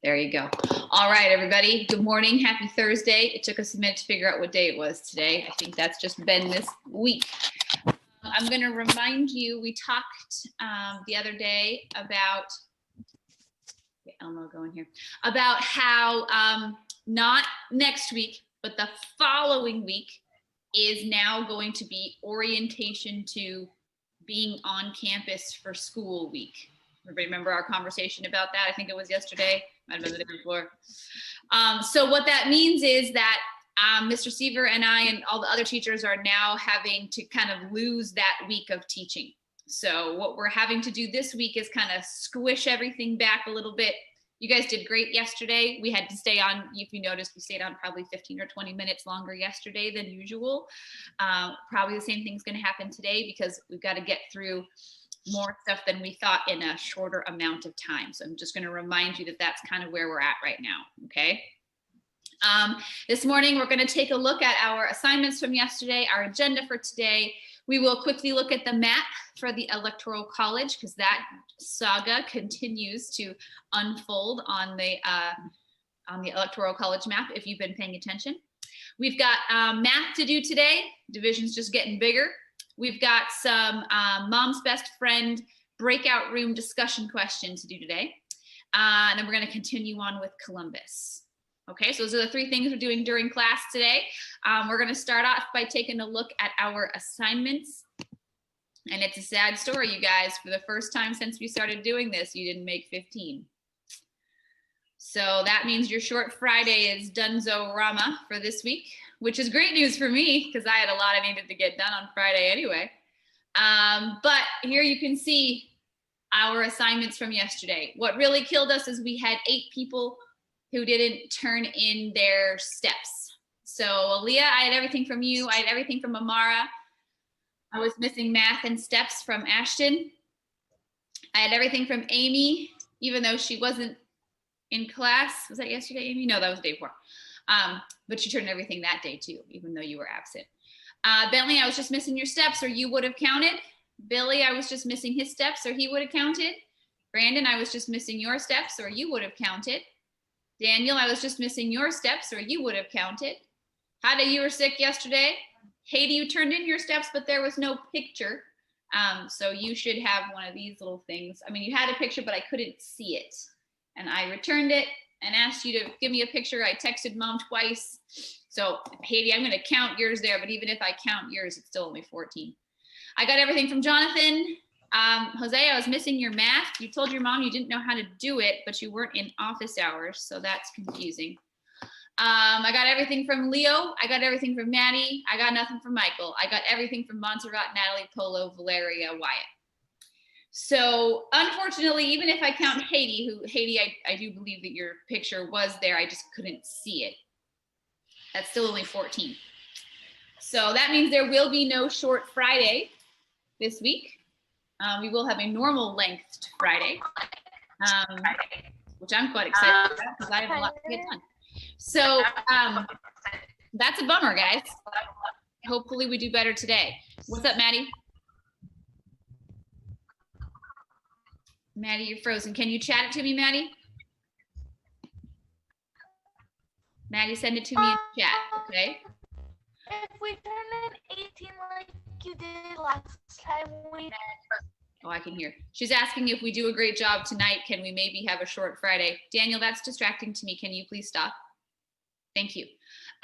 There you go. All right, everybody. Good morning. Happy Thursday. It took us a minute to figure out what day it was today. I think that's just been this week. I'm going to remind you, we talked the other day about, get Elmo going here, about how not next week, but the following week is now going to be orientation to being on campus for school week. Everybody remember our conversation about that? I think it was yesterday. Might have been the day before. So what that means is that Mr. Seaver and I and all the other teachers are now having to kind of lose that week of teaching. So what we're having to do this week is kind of squish everything back a little bit. You guys did great yesterday. We had to stay on, if you noticed, we stayed on probably 15 or 20 minutes longer yesterday than usual. Probably the same thing's going to happen today because we've got to get through more stuff than we thought in a shorter amount of time. So I'm just going to remind you that that's kind of where we're at right now. Okay. This morning, we're going to take a look at our assignments from yesterday, our agenda for today. We will quickly look at the map for the Electoral College because that saga continues to unfold on the Electoral College map if you've been paying attention. We've got math to do today. Division's just getting bigger. We've got some Mom's Best Friend breakout room discussion questions to do today. And then we're going to continue on with Columbus. Okay, so those are the three things we're doing during class today. We're going to start off by taking a look at our assignments. And it's a sad story, you guys. For the first time since we started doing this, you didn't make 15. So that means your short Friday is Dunzo-rama for this week, which is great news for me because I had a lot I needed to get done on Friday anyway. But here you can see our assignments from yesterday. What really killed us is we had 8 people who didn't turn in their steps. So Aaliyah, I had everything from you. I had everything from Amara. I was missing math and steps from Ashton. I had everything from Amy, even though she wasn't in class. Was that yesterday, Amy? No, that was the day before. But you turned everything that day too, even though you were absent. Bentley, I was just missing your steps or you would have counted. Billy, I was just missing his steps or he would have counted. Brandon, I was just missing your steps or you would have counted. Daniel, I was just missing your steps or you would have counted. Hada, you were sick yesterday. Haiti, you turned in your steps, but there was no picture. So you should have one of these little things. I mean, you had a picture, but I couldn't see it. And I returned it and asked you to give me a picture. I texted Mom twice. So Haiti, I'm going to count yours there, but even if I count yours, it's still only 14. I got everything from Jonathan. Jose, I was missing your math. You told your mom you didn't know how to do it, but you weren't in office hours, so that's confusing. I got everything from Leo. I got everything from Maddie. I got nothing from Michael. I got everything from Montserrat, Natalie, Polo, Valeria, Wyatt. So unfortunately, even if I count Haiti, I do believe that your picture was there. I just couldn't see it. That's still only 14. So that means there will be no short Friday this week. We will have a normal length Friday, which I'm quite excited about because I have a lot to get done. So that's a bummer, guys. Hopefully we do better today. What's up, Maddie? Maddie, you're frozen. Can you chat it to me, Maddie? Maddie, send it to me in chat, okay? If we turn in 18 like you did last time, Oh, I can hear. She's asking if we do a great job tonight, can we maybe have a short Friday? Daniel, that's distracting to me. Can you please stop? Thank you.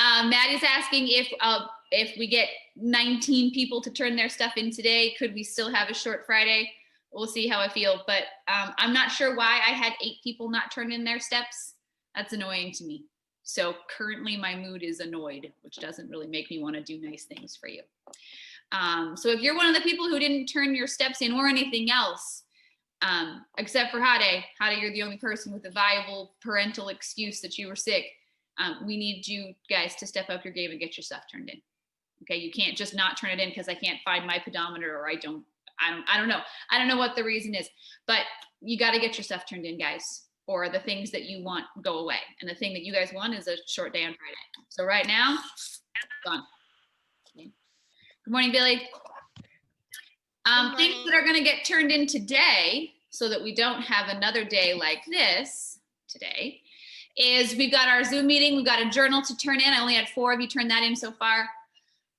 Maddie's asking if we get 19 people to turn their stuff in today, could we still have a short Friday? We'll see how I feel, but I'm not sure why I had 8 people not turn in their steps. That's annoying to me. So currently my mood is annoyed, which doesn't really make me want to do nice things for you. So if you're one of the people who didn't turn your steps in or anything else, except for Hade, you're the only person with a viable parental excuse that you were sick. We need you guys to step up your game and get your stuff turned in. Okay, you can't just not turn it in because I can't find my pedometer or I don't know. I don't know what the reason is, but you got to get your stuff turned in, guys, or the things that you want go away. And the thing that you guys want is a short day on Friday. So right now, it's gone. Okay. Good morning, Billy. Things that are going to get turned in today so that we don't have another day like this today is we've got our Zoom meeting. We've got a journal to turn in. I only had 4 of you turn that in so far.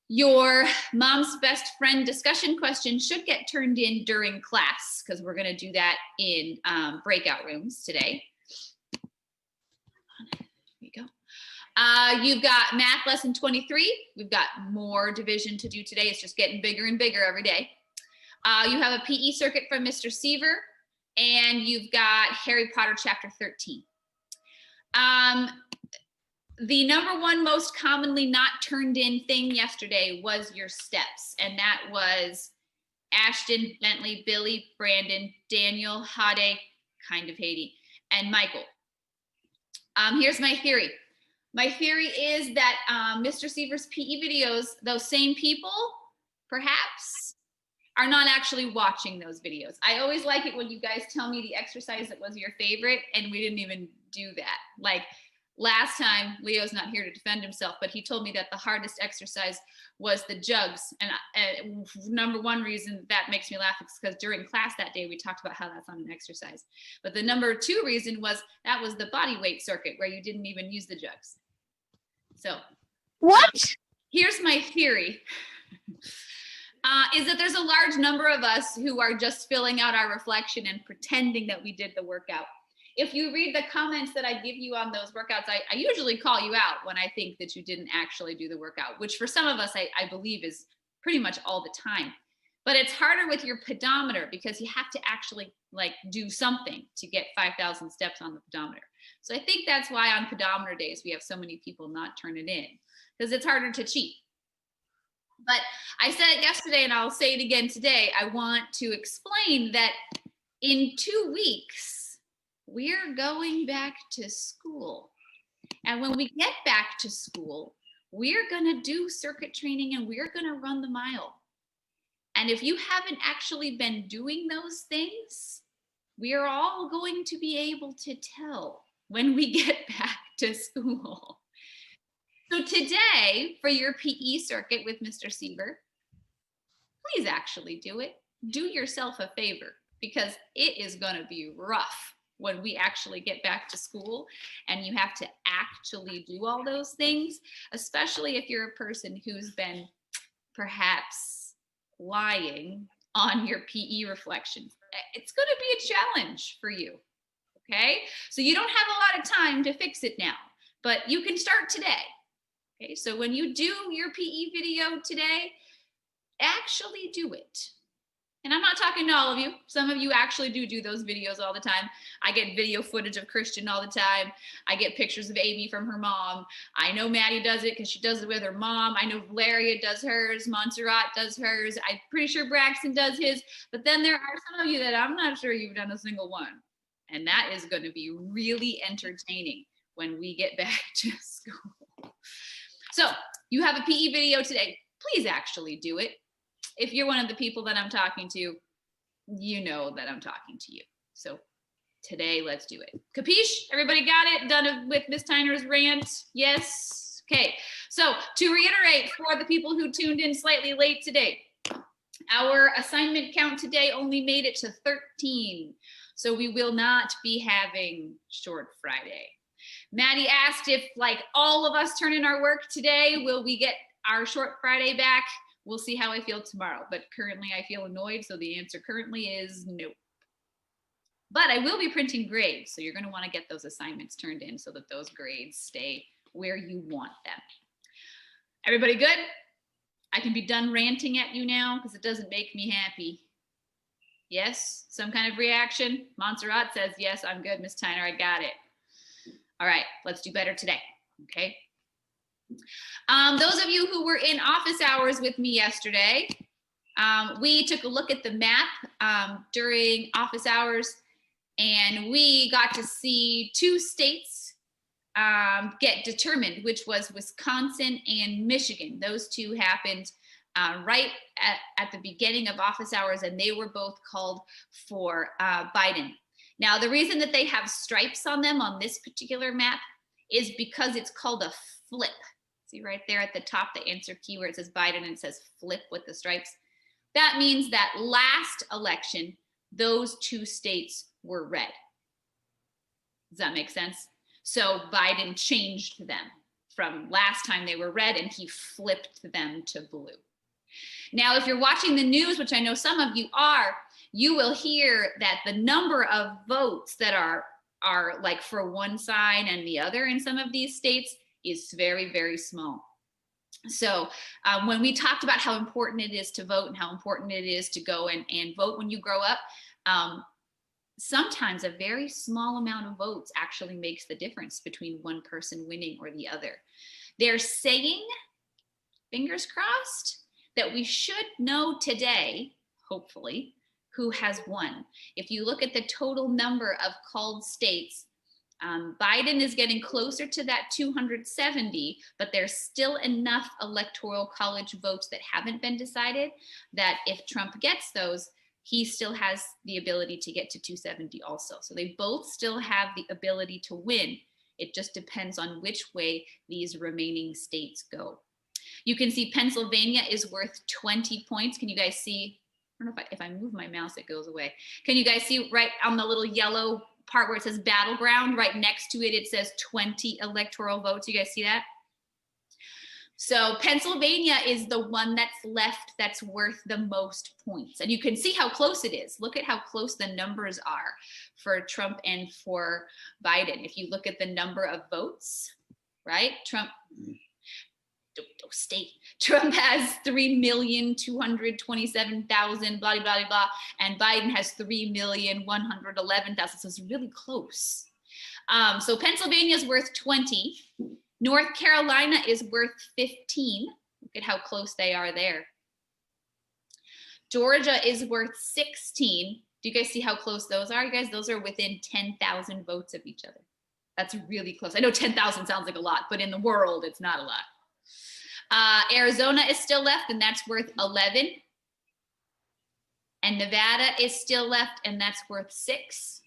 Your mom's best friend discussion question should get turned in during class because we're going to do that in breakout rooms today. Here we go. You've got math lesson 23. We've got more division to do today. It's just getting bigger and bigger every day. You have a PE circuit from Mr. Seaver, and you've got Harry Potter chapter 13. The number one most commonly not turned in thing yesterday was your steps, and that was Ashton, Bentley, Billy, Brandon, Daniel, Hade, kind of Haiti, and Michael. Here's my theory. My theory is that Mr. Seaver's PE videos, those same people, perhaps, are not actually watching those videos. I always like it when you guys tell me the exercise that was your favorite, and we didn't even do that. Like, last time, Leo's not here to defend himself, but he told me that the hardest exercise was the jugs. And number one reason that makes me laugh is because during class that day, we talked about how that's not an exercise. But the number 2 reason was that was the body weight circuit where you didn't even use the jugs. So What? Here's my theory. Is that there's a large number of us who are just filling out our reflection and pretending that we did the workout. If you read the comments that I give you on those workouts, I usually call you out when I think that you didn't actually do the workout, which for some of us, I believe is pretty much all the time. But it's harder with your pedometer because you have to actually like do something to get 5,000 steps on the pedometer. So I think that's why on pedometer days, we have so many people not turn it in because it's harder to cheat. But I said it yesterday and I'll say it again today. I want to explain that in 2 weeks, we're going back to school. And when we get back to school, we're going to do circuit training and we're going to run the mile. And if you haven't actually been doing those things, we are all going to be able to tell when we get back to school. So today, for your PE circuit with Mr. Seaver, please actually do it. Do yourself a favor because it is going to be rough when we actually get back to school and you have to actually do all those things, especially if you're a person who's been perhaps lying on your PE reflections. It's going to be a challenge for you, okay? So you don't have a lot of time to fix it now, but you can start today, okay? So when you do your PE video today, actually do it. And I'm not talking to all of you. Some of you actually do those videos all the time. I get video footage of Christian all the time. I get pictures of Amy from her mom. I know Maddie does it because she does it with her mom. I know Valeria does hers. Montserrat does hers. I'm pretty sure Braxton does his. But then there are some of you that I'm not sure you've done a single one. And that is going to be really entertaining when we get back to school. So you have a PE video today. Please actually do it. If you're one of the people that I'm talking to, you know that I'm talking to you. So today, let's do it. Capiche? Everybody got it? Done with Miss Tyner's rant? Yes? Okay. So to reiterate for the people who tuned in slightly late today, our assignment count today only made it to 13. So we will not be having Short Friday. Maddie asked if like all of us turn in our work today, will we get our Short Friday back? We'll see how I feel tomorrow, but currently I feel annoyed, so the answer currently is no. But I will be printing grades, so you're going to want to get those assignments turned in so that those grades stay where you want them. Everybody good? I can be done ranting at you now because it doesn't make me happy. Yes? Some kind of reaction? Montserrat says, yes, I'm good, Miss Tyner, I got it. All right, let's do better today, okay? Those of you who were in office hours with me yesterday, we took a look at the map during office hours, and we got to see 2 states get determined, which was Wisconsin and Michigan. Those 2 happened right at the beginning of office hours, and they were both called for Biden. Now, the reason that they have stripes on them on this particular map is because it's called a flip. See right there at the top, the answer key where it says Biden and it says flip with the stripes. That means that last election, those 2 states were red. Does that make sense? So Biden changed them from last time they were red and he flipped them to blue. Now, if you're watching the news, which I know some of you are, you will hear that the number of votes that are like for one side and the other in some of these states is very, very small. So when we talked about how important it is to vote and how important it is to go and vote when you grow up, sometimes a very small amount of votes actually makes the difference between one person winning or the other. They're saying, fingers crossed, that we should know today, hopefully, who has won. If you look at the total number of called states, Biden is getting closer to that 270, but there's still enough electoral college votes that haven't been decided that if Trump gets those, he still has the ability to get to 270 also. So they both still have the ability to win. It just depends on which way these remaining states go. You can see Pennsylvania is worth 20 points. Can you guys see? I don't know if I move my mouse, it goes away. Can you guys see right on the little yellow part where it says battleground, right next to it, it says 20 electoral votes. You guys see that? So Pennsylvania is the one that's left that's worth the most points. And you can see how close it is. Look at how close the numbers are for Trump and for Biden. If you look at the number of votes, right? Trump has 3,227,000, blah, blah, blah, and Biden has 3,111,000. So it's really close. So Pennsylvania is worth 20. North Carolina is worth 15. Look at how close they are there. Georgia is worth 16. Do you guys see how close those are? You guys, those are within 10,000 votes of each other. That's really close. I know 10,000 sounds like a lot, but in the world, it's not a lot. Arizona is still left, and that's worth 11. And Nevada is still left, and that's worth 6.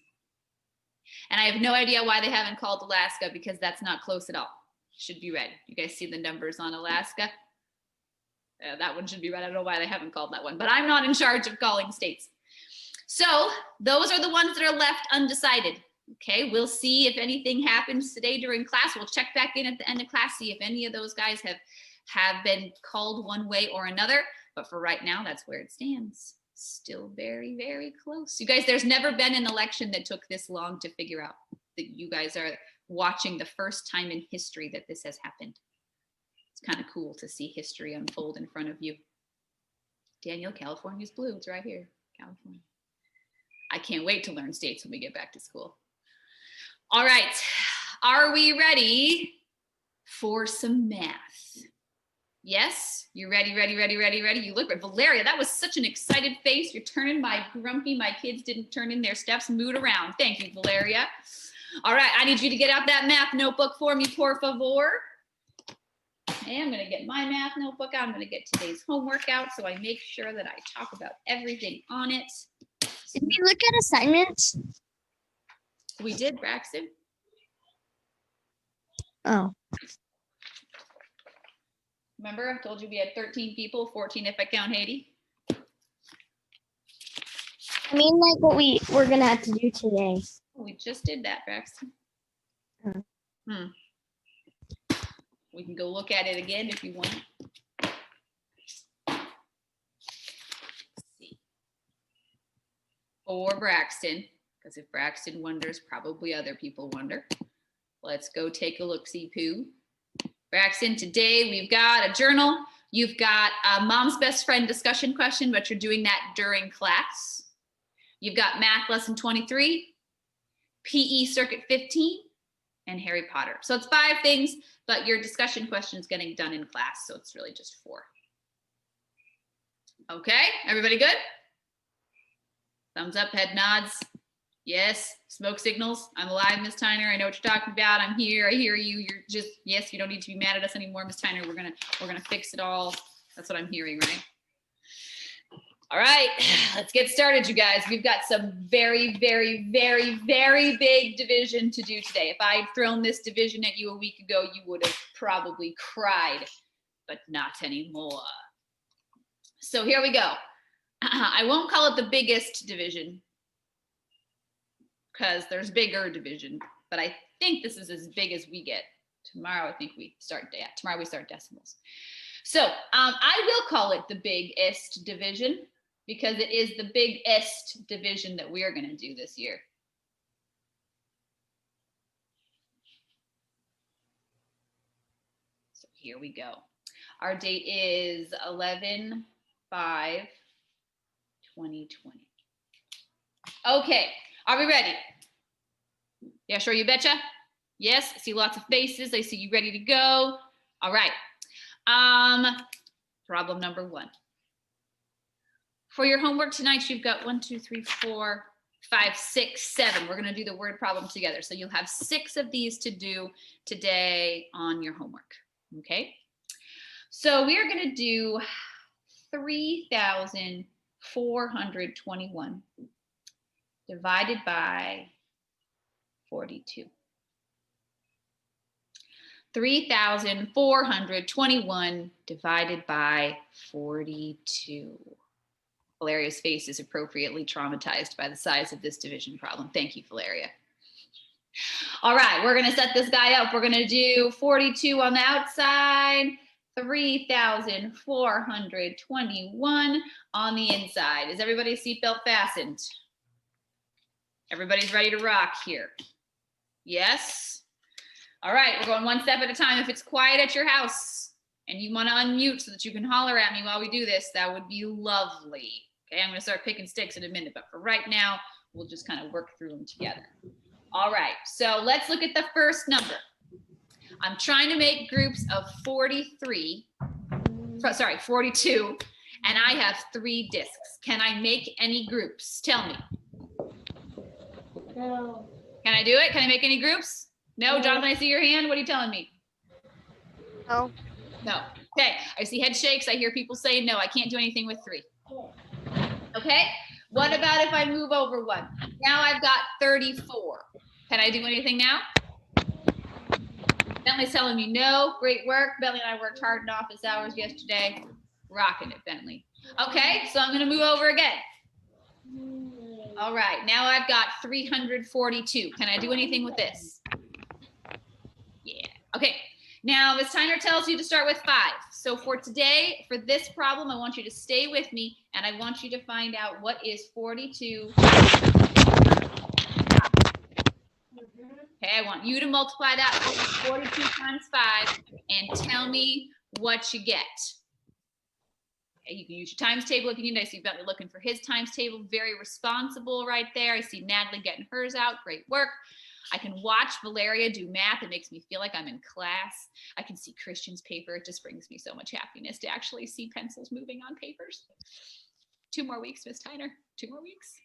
And I have no idea why they haven't called Alaska, because that's not close at all. Should be red. You guys see the numbers on Alaska? That one should be red. I don't know why they haven't called that one, but I'm not in charge of calling states. So those are the ones that are left undecided. Okay, we'll see if anything happens today during class. We'll check back in at the end of class, see if any of those guys have been called one way or another. But for right now, that's where it stands. Still very, very close. You guys, there's never been an election that took this long to figure out. That you guys are watching the first time in history that this has happened. It's kind of cool to see history unfold in front of you. Daniel, California's blue. It's right here, California. I can't wait to learn states when we get back to school. All right, are we ready for some math? Yes, you're ready, ready, ready, ready, ready. You look ready. Valeria, that was such an excited face. You're turning my grumpy, my kids didn't turn in their steps mood around. Thank you, Valeria. All right, I need you to get out that math notebook for me, por favor. And I'm gonna get my math notebook out. I'm gonna get today's homework out so I make sure that I talk about everything on it. Did we look at assignments? We did, Braxton. Oh. Remember, I told you we had 13 people, 14 if I count Haiti. I mean, like what we're gonna have to do today. We just did that, Braxton. Oh. We can go look at it again if you want. Let's see. For Braxton, because if Braxton wonders, probably other people wonder. Let's go take a look-see poo. Braxton, today we've got a journal. You've got a mom's best friend discussion question, but you're doing that during class. You've got math lesson 23, PE circuit 15, and Harry Potter. So it's 5 things, but your discussion question is getting done in class, so it's really just 4. Okay, everybody good? Thumbs up, head nods. Yes, smoke signals. I'm alive, Miss Tyner. I know what you're talking about. I'm here. I hear you. You're just, yes, you don't need to be mad at us anymore, Miss Tyner. We're gonna fix it all. That's what I'm hearing, right? All right, let's get started, you guys. We've got some very, very, very, very big division to do today. If I had thrown this division at you a week ago, you would have probably cried, but not anymore. So here we go. I won't call it the biggest division, because there's bigger division. but I think this is as big as we get. Tomorrow, I think we start, tomorrow we start decimals. So I will call it the biggest division because it is the biggest division that we're going to do this year. So here we go. Our date is 11/5/2020. Okay, are we ready? Yeah, sure, you betcha. Yes, I see lots of faces. I see you ready to go. All right. Problem number 1. For your homework tonight, you've got 1, 2, 3, 4, 5, 6, 7. We're going to do the word problem together. So you'll have 6 of these to do today on your homework. Okay. So we are going to do 3,421 divided by 42. 3,421 divided by 42. Valeria's face is appropriately traumatized by the size of this division problem. Thank you, Valeria. All right, we're gonna set this guy up. We're gonna do 42 on the outside, 3,421 on the inside. Is everybody's seatbelt fastened? Everybody's ready to rock here? Yes? All right, we're going one step at a time. If it's quiet at your house and you want to unmute so that you can holler at me while we do this, that would be lovely. Okay, I'm going to start picking sticks in a minute, but for right now, we'll just kind of work through them together. All right, so let's look at the first number. I'm trying to make groups of 42, and I have 3 discs. Can I make any groups? Tell me. No. Can I do it? Can I make any groups? No, Jonathan, I see your hand. What are you telling me? No. No. Okay, I see head shakes. I hear people say no, I can't do anything with 3. Okay, what about if I move over 1? Now I've got 34. Can I do anything now? Bentley's telling me no. Great work. Bentley and I worked hard in office hours yesterday. Rocking it, Bentley. Okay, so I'm going to move over again. All right, now I've got 342. Can I do anything with this? Yeah. Okay. Now, Ms. Tyner tells you to start with 5. So for today, for this problem, I want you to stay with me, and I want you to find out what is 42. Okay, I want you to multiply that 42 times 5 and tell me what you get. Okay, you can use your times table if you need. I see Bentley looking for his times table. Very responsible right there. I see Natalie getting hers out. Great work. I can watch Valeria do math. It makes me feel like I'm in class. I can see Christian's paper. It just brings me so much happiness to actually see pencils moving on papers. 2 more weeks, Miss Tyner. 2 more weeks.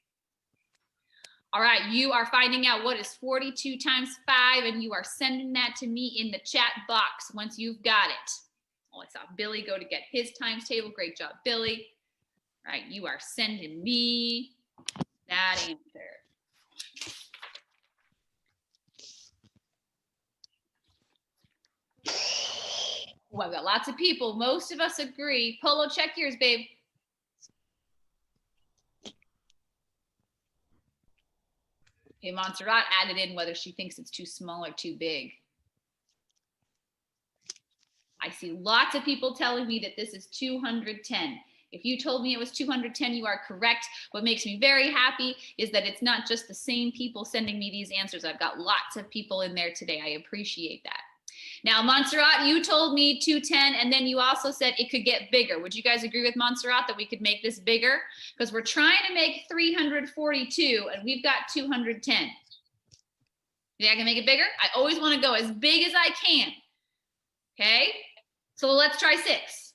All right, you are finding out what is 42 times 5, and you are sending that to me in the chat box once you've got it. Oh, I saw Billy go to get his times table. Great job, Billy. All right, you are sending me that answer. Well, I've got lots of people. Most of us agree. Polo, check yours, babe. Okay, Montserrat added in whether she thinks it's too small or too big. I see lots of people telling me that this is 210. If you told me it was 210, you are correct. What makes me very happy is that it's not just the same people sending me these answers. I've got lots of people in there today. I appreciate that. Now, Montserrat, you told me 210, and then you also said it could get bigger. Would you guys agree with Montserrat that we could make this bigger? Because we're trying to make 342, and we've got 210. Yeah, I can make it bigger? I always want to go as big as I can. Okay, so let's try 6.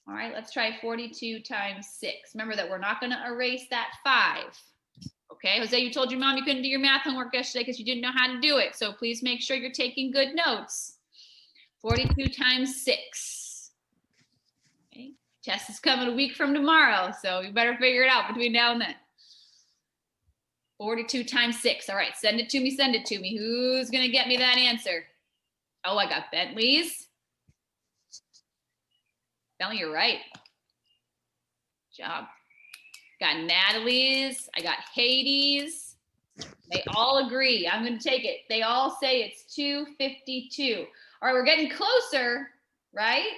All right, let's try 42 times 6. Remember that we're not going to erase that 5. Okay, Jose, you told your mom you couldn't do your math homework yesterday because you didn't know how to do it. So please make sure you're taking good notes. 42 times 6. Okay, test is coming a week from tomorrow, so you better figure it out between now and then. 42 times 6. All right, send it to me, send it to me. Who's going to get me that answer? Oh, I got Bentley's. Bentley, you're right. Good job. Got Natalie's. I got Hades. They all agree. I'm going to take it. They all say it's 252. All right, we're getting closer, right?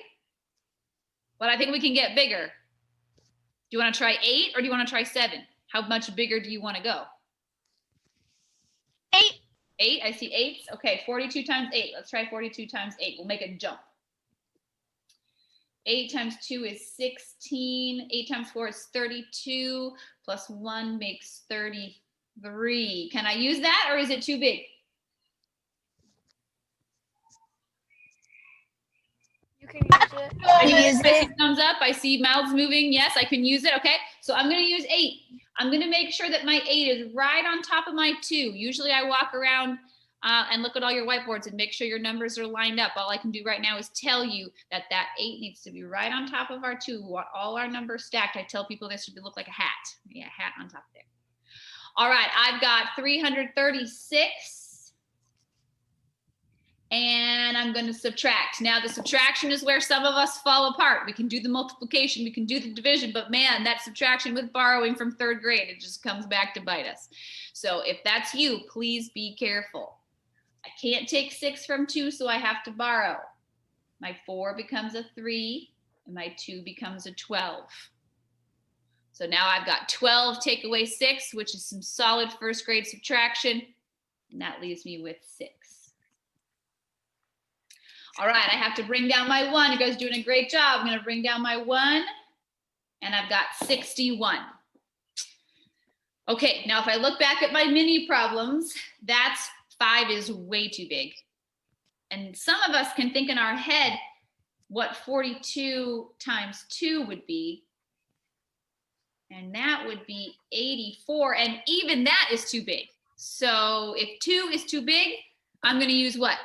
But I think we can get bigger. Do you want to try 8 or do you want to try 7? How much bigger do you want to go? 8. 8, I see 8s. Okay, 42 times 8. Let's try 42 times 8. We'll make a jump. 8 times 2 is 16. 8 times 4 is 32. Plus 1 makes 33. Can I use that or is it too big? You can use it. I see thumbs up. I see mouths moving. Yes, I can use it. Okay, so I'm going to use 8. I'm going to make sure that my 8 is right on top of my 2. Usually I walk around and look at all your whiteboards and make sure your numbers are lined up. All I can do right now is tell you that that 8 needs to be right on top of our 2. We want all our numbers stacked. I tell people this should look like a hat. Yeah, a hat on top there. All right, I've got 336. And I'm going to subtract. Now the subtraction is where some of us fall apart. We can do the multiplication, we can do the division, but man, that subtraction with borrowing from 3rd grade, it just comes back to bite us. So if that's you, please be careful. I can't take 6 from 2, so I have to borrow. My 4 becomes a 3, and my 2 becomes a 12. So now I've got 12 take away 6, which is some solid 1st grade subtraction, and that leaves me with 6. All right, I have to bring down my 1. You guys are doing a great job. I'm going to bring down my 1, and I've got 61. Okay, now if I look back at my mini problems, that's 5 is way too big. And some of us can think in our head what 42 times 2 would be, and that would be 84, and even that is too big. So if 2 is too big, I'm going to use what?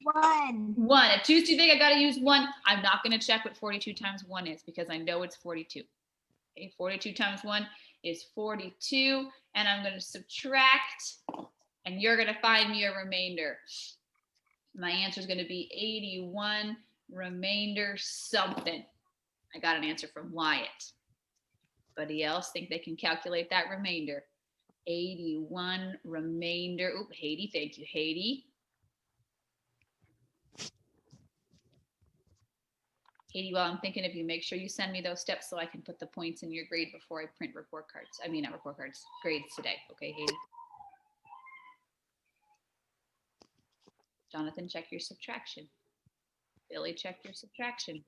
1. 1. If 2 is too big, I got to use 1. I'm not going to check what 42 times 1 is because I know it's 42. Okay, 42 times 1 is 42, and I'm going to subtract, and you're going to find me a remainder. My answer is going to be 81 remainder something. I got an answer from Wyatt. Anybody else think they can calculate that remainder? 81 remainder. Oop, Haiti, thank you, Haiti. Haiti, while I'm thinking of you, make sure you send me those steps so I can put the points in your grade before I print report cards. I mean, not report cards, grades today. Okay, Haiti? Jonathan, check your subtraction. Billy, check your subtraction.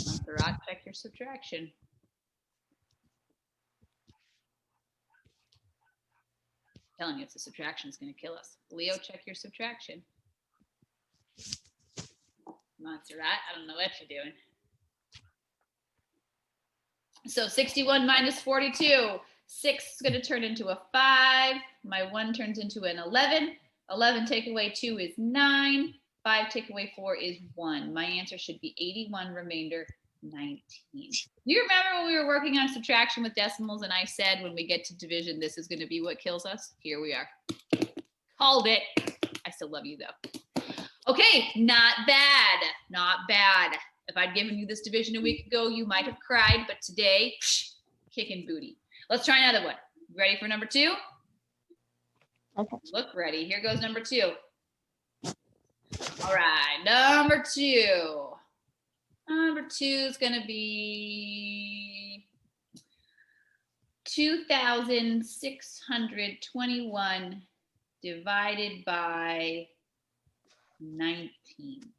Montserrat, check your subtraction. I'm telling you, if the subtraction is going to kill us. Leo, check your subtraction. Montserrat, I don't know what you're doing. So 61 minus 42. 6 is going to turn into a 5. My 1 turns into an 11. 11 take away 2 is 9. 5 take away 4 is 1. My answer should be 81 remainder 19. Do you remember when we were working on subtraction with decimals and I said when we get to division, this is going to be what kills us? Here we are. Called it. I still love you though. Okay, not bad, not bad. If I'd given you this division a week ago, you might have cried, but today, kicking booty. Let's try another one. Ready for number 2? Okay. Look ready. Here goes number 2. All right, number 2. Number 2 is going to be 2,621 divided by 19.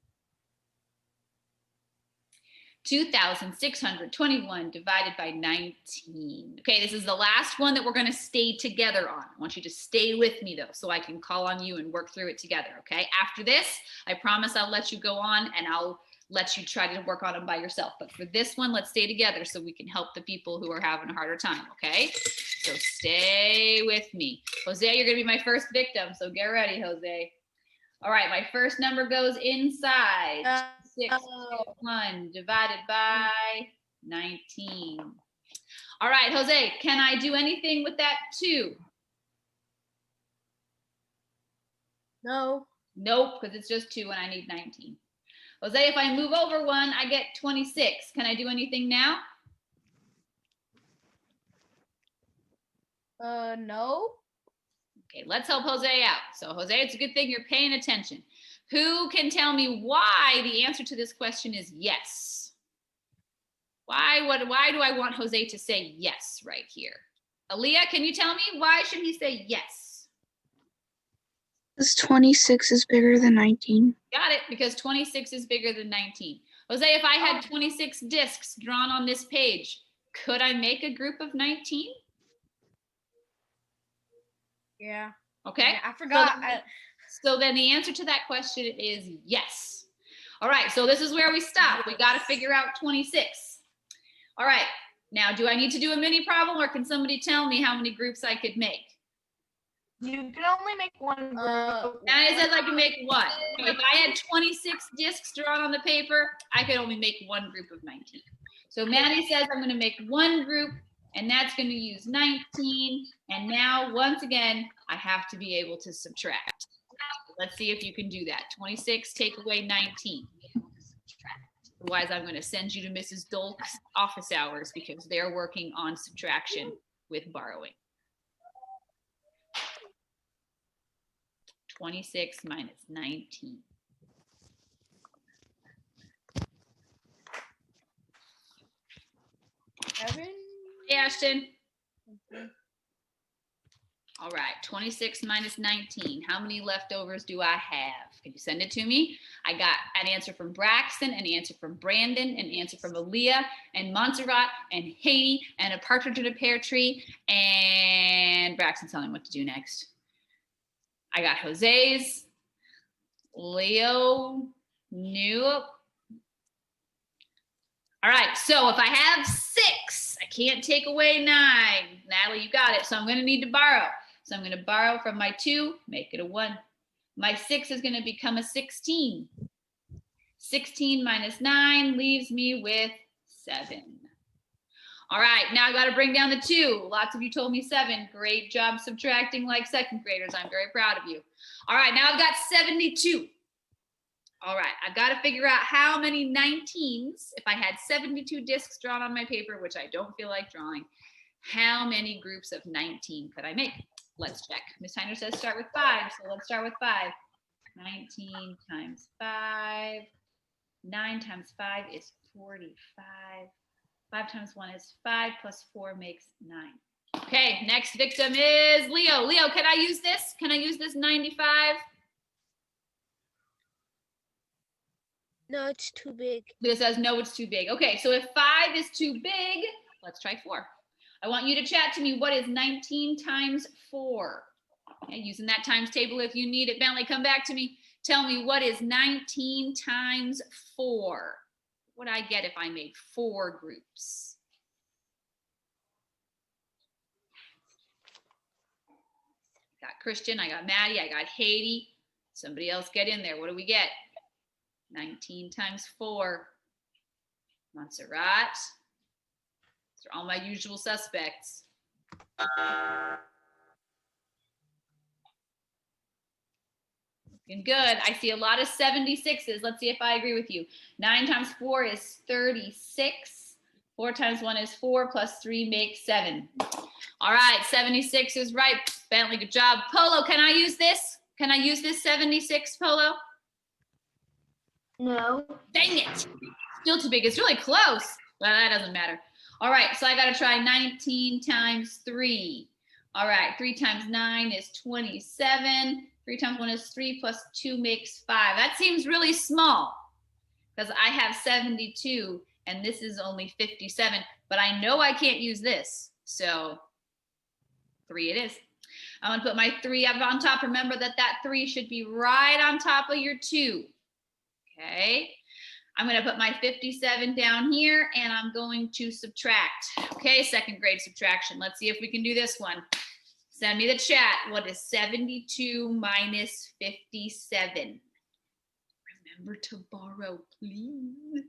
2,621 divided by 19. Okay, this is the last one that we're going to stay together on. I want you to stay with me though, so I can call on you and work through it together, okay? After this, I promise I'll let you go on and I'll let you try to work on them by yourself. But for this one, let's stay together so we can help the people who are having a harder time, okay? So stay with me. Jose, you're going to be my first victim, so get ready, Jose. All right, my first number goes inside. 61 divided by 19. All right, Jose, can I do anything with that 2? No. Nope, because it's just 2 and I need 19. Jose, if I move over 1, I get 26. Can I do anything now? No. Okay, let's help Jose out. So Jose, it's a good thing you're paying attention. Who can tell me why the answer to this question is yes? Why do I want Jose to say yes right here? Aaliyah, can you tell me why should he say yes? Because 26 is bigger than 19. Got it, because 26 is bigger than 19. Jose, if I had 26 discs drawn on this page, could I make a group of 19? Yeah. Okay. Yeah, I forgot. So then the answer to that question is yes. All right, so this is where we stop. We got to figure out 26. All right, now do I need to do a mini problem or can somebody tell me how many groups I could make? You can only make one group. Maddie says I can make one. If I had 26 discs drawn on the paper, I could only make one group of 19. So Maddie says I'm going to make one group, and that's going to use 19. And now, once again, I have to be able to subtract. Let's see if you can do that. 26, take away 19. Otherwise, I'm going to send you to Mrs. Dolk's office hours because they're working on subtraction with borrowing. 26 minus 19. Evan? Hey, Ashton. All right, 26 minus 19. How many leftovers do I have? Can you send it to me? I got an answer from Braxton, an answer from Brandon, an answer from Aaliyah, and Montserrat, and Haiti, and a partridge in a pear tree, and Braxton telling me what to do next. I got Jose's, Leo, Nope. All right, so if I have 6, I can't take away 9. Natalie, you got it. So I'm going to need to borrow. So I'm going to borrow from my 2, make it a 1. My 6 is going to become a 16. 16 minus 9 leaves me with 7. All right, now I got to bring down the 2. Lots of you told me 7. Great job subtracting like second graders. I'm very proud of you. All right, now I've got 72. All right, I've got to figure out how many 19s, if I had 72 discs drawn on my paper, which I don't feel like drawing, how many groups of 19 could I make? Let's check. Ms. Tyner says start with 5, so let's start with 5. 19 times 5. 9 times 5 is 45. 5 times 1 is 5, plus 4 makes 9. Okay, next victim is Leo. Leo, can I use this? Can I use this 95? No, it's too big. Leo says, no, it's too big. Okay, so if 5 is too big, let's try 4. I want you to chat to me, what is 19 times 4? Okay, using that times table if you need it. Bentley, come back to me. Tell me, what is 19 times 4? What would I get if I made 4 groups? I got Christian, I got Maddie, I got Haiti. Somebody else get in there. What do we get? 19 times 4. Montserrat. These are all my usual suspects. Looking good. I see a lot of 76s. Let's see if I agree with you. 9 times 4 is 36. 4 times 1 is 4, plus 3 makes 7. All right, 76 is right. Bentley, good job. Polo, can I use this? Can I use this 76, Polo? No. Dang it. Still too big. It's really close. Well, that doesn't matter. All right, so I got to try 19 times 3. All right, 3 times 9 is 27. 3 times 1 is 3, plus 2 makes 5. That seems really small because I have 72 and this is only 57, but I know I can't use this. So 3 it is. I'm going to put my 3 up on top. Remember that 3 should be right on top of your 2. Okay, I'm going to put my 57 down here and I'm going to subtract. Okay, second grade subtraction. Let's see if we can do this one. Send me the chat. What is 72 minus 57? Remember to borrow, please.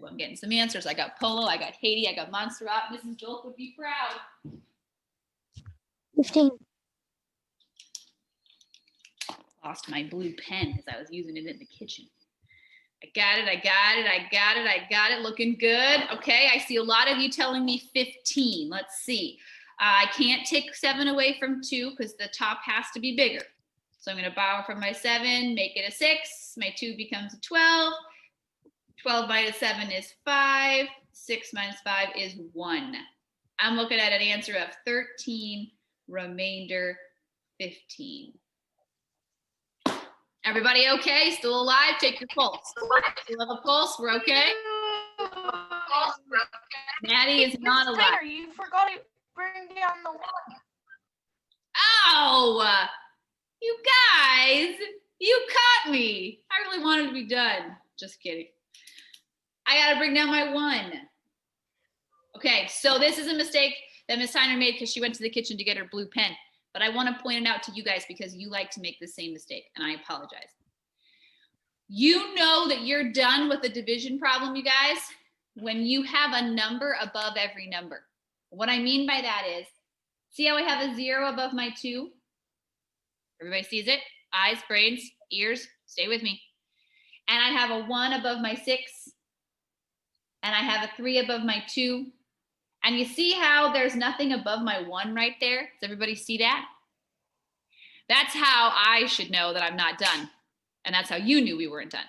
I'm getting some answers. I got Polo, I got Haiti, I got Montserrat. Mrs. Jolk would be proud. 15. Lost my blue pen because I was using it in the kitchen. I got it. Looking good. Okay, I see a lot of you telling me 15. Let's see. I can't take 7 away from 2 because the top has to be bigger. So I'm going to borrow from my 7, make it a 6. My 2 becomes a 12. 12 minus 7 is 5. 6 minus 5 is 1. I'm looking at an answer of 13, remainder 15. Everybody okay? Still alive? Take your pulse. Still have a pulse? We're okay? Maddie is not Mrs. alive. Tanner, you forgot to bring down the one. Oh, you guys, you caught me. I really wanted to be done. Just kidding. I got to bring down my 1. Okay, so this is a mistake that Miss Tyner made because she went to the kitchen to get her blue pen. But I want to point it out to you guys because you like to make the same mistake, and I apologize. You know that you're done with the division problem, you guys, when you have a number above every number. What I mean by that is, see how I have a 0 above my 2? Everybody sees it? Eyes, brains, ears, stay with me. And I have a 1 above my 6, and I have a 3 above my 2. And you see how there's nothing above my 1 right there? Does everybody see that? That's how I should know that I'm not done. And that's how you knew we weren't done.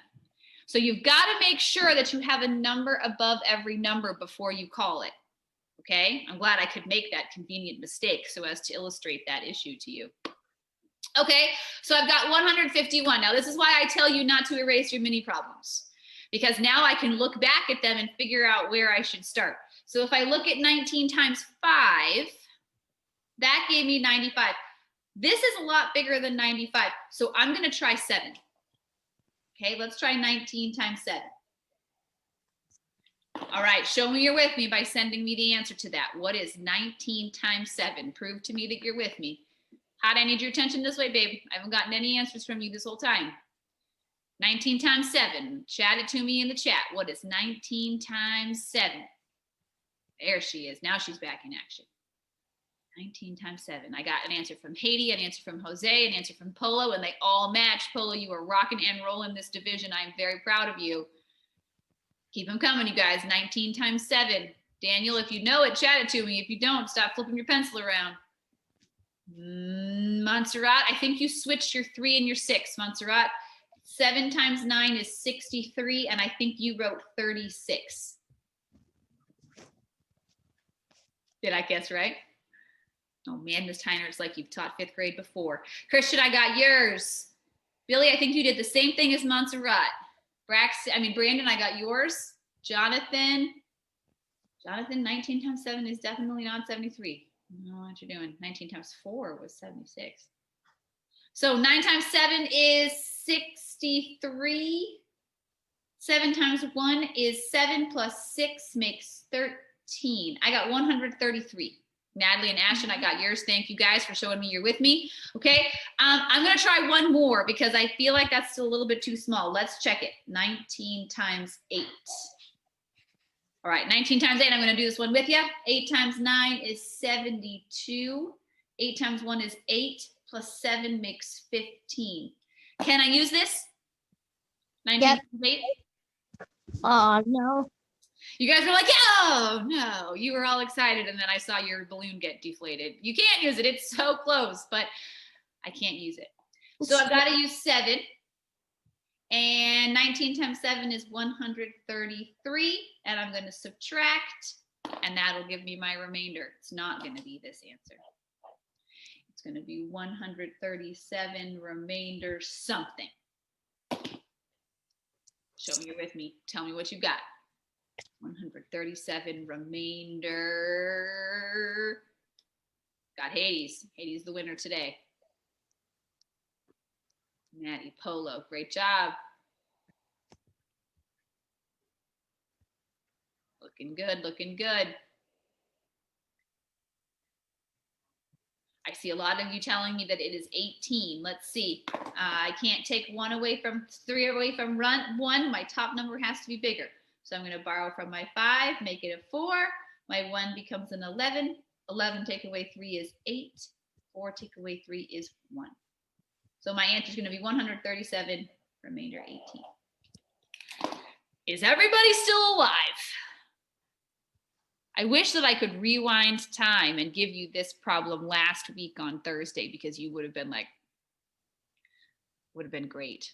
So you've got to make sure that you have a number above every number before you call it. Okay? I'm glad I could make that convenient mistake so as to illustrate that issue to you. Okay, so I've got 151. Now this is why I tell you not to erase your mini problems, because now I can look back at them and figure out where I should start. So if I look at 19 times 5, that gave me 95. This is a lot bigger than 95. So I'm going to try 7. Okay, let's try 19 times 7. All right, show me you're with me by sending me the answer to that. What is 19 times 7? Prove to me that you're with me. How'd I need your attention this way, babe? I haven't gotten any answers from you this whole time. 19 times 7. Chat it to me in the chat. What is 19 times 7? There she is. Now she's back in action. 19 times 7. I got an answer from Haiti, an answer from Jose, an answer from Polo, and they all match. Polo, you are rocking and rolling this division. I'm very proud of you. Keep them coming, you guys. 19 times 7. Daniel, if you know it, chat it to me. If you don't, stop flipping your pencil around. Montserrat, I think you switched your 3 and your 6. Montserrat, 7 times 9 is 63, and I think you wrote 36. Did I guess right? Oh man, Miss Tyner, it's like you've taught 5th grade before. Christian, I got yours. Billy, I think you did the same thing as Montserrat. Brandon, I got yours. Jonathan, 19 times 7 is definitely not 73. I don't know what you're doing. 19 times 4 was 76. So 9 times 7 is 63. 7 times 1 is 7 plus 6 makes 13. I got 133. Natalie and Ashton, I got yours. Thank you guys for showing me you're with me. Okay, I'm going to try one more because I feel like that's still a little bit too small. Let's check it. 19 times 8. All right, 19 times 8, I'm going to do this one with you. 8 times 9 is 72. 8 times 1 is 8, plus 7 makes 15. Can I use this? 19 Yep. times 8? No. You guys were like, oh, no. You were all excited, and then I saw your balloon get deflated. You can't use it. It's so close, but I can't use it. So I've got to use 7. And 19 times 7 is 133. And I'm going to subtract, and that'll give me my remainder. It's not going to be this answer. It's going to be 137 remainder something. Show me you're with me. Tell me what you got. 137 remainder. Got Hades. Hades the winner today. Maddie, Polo, great job. Looking good, looking good. I see a lot of you telling me that it is 18. Let's see. I can't take 1 away from 3 away from 1. My top number has to be bigger. So I'm going to borrow from my 5, make it a 4. My 1 becomes an 11. 11 take away 3 is 8. 4 take away 3 is 1. So my answer is going to be 137, remainder 18. Is everybody still alive? I wish that I could rewind time and give you this problem last week on Thursday, because you would have been like, would have been great.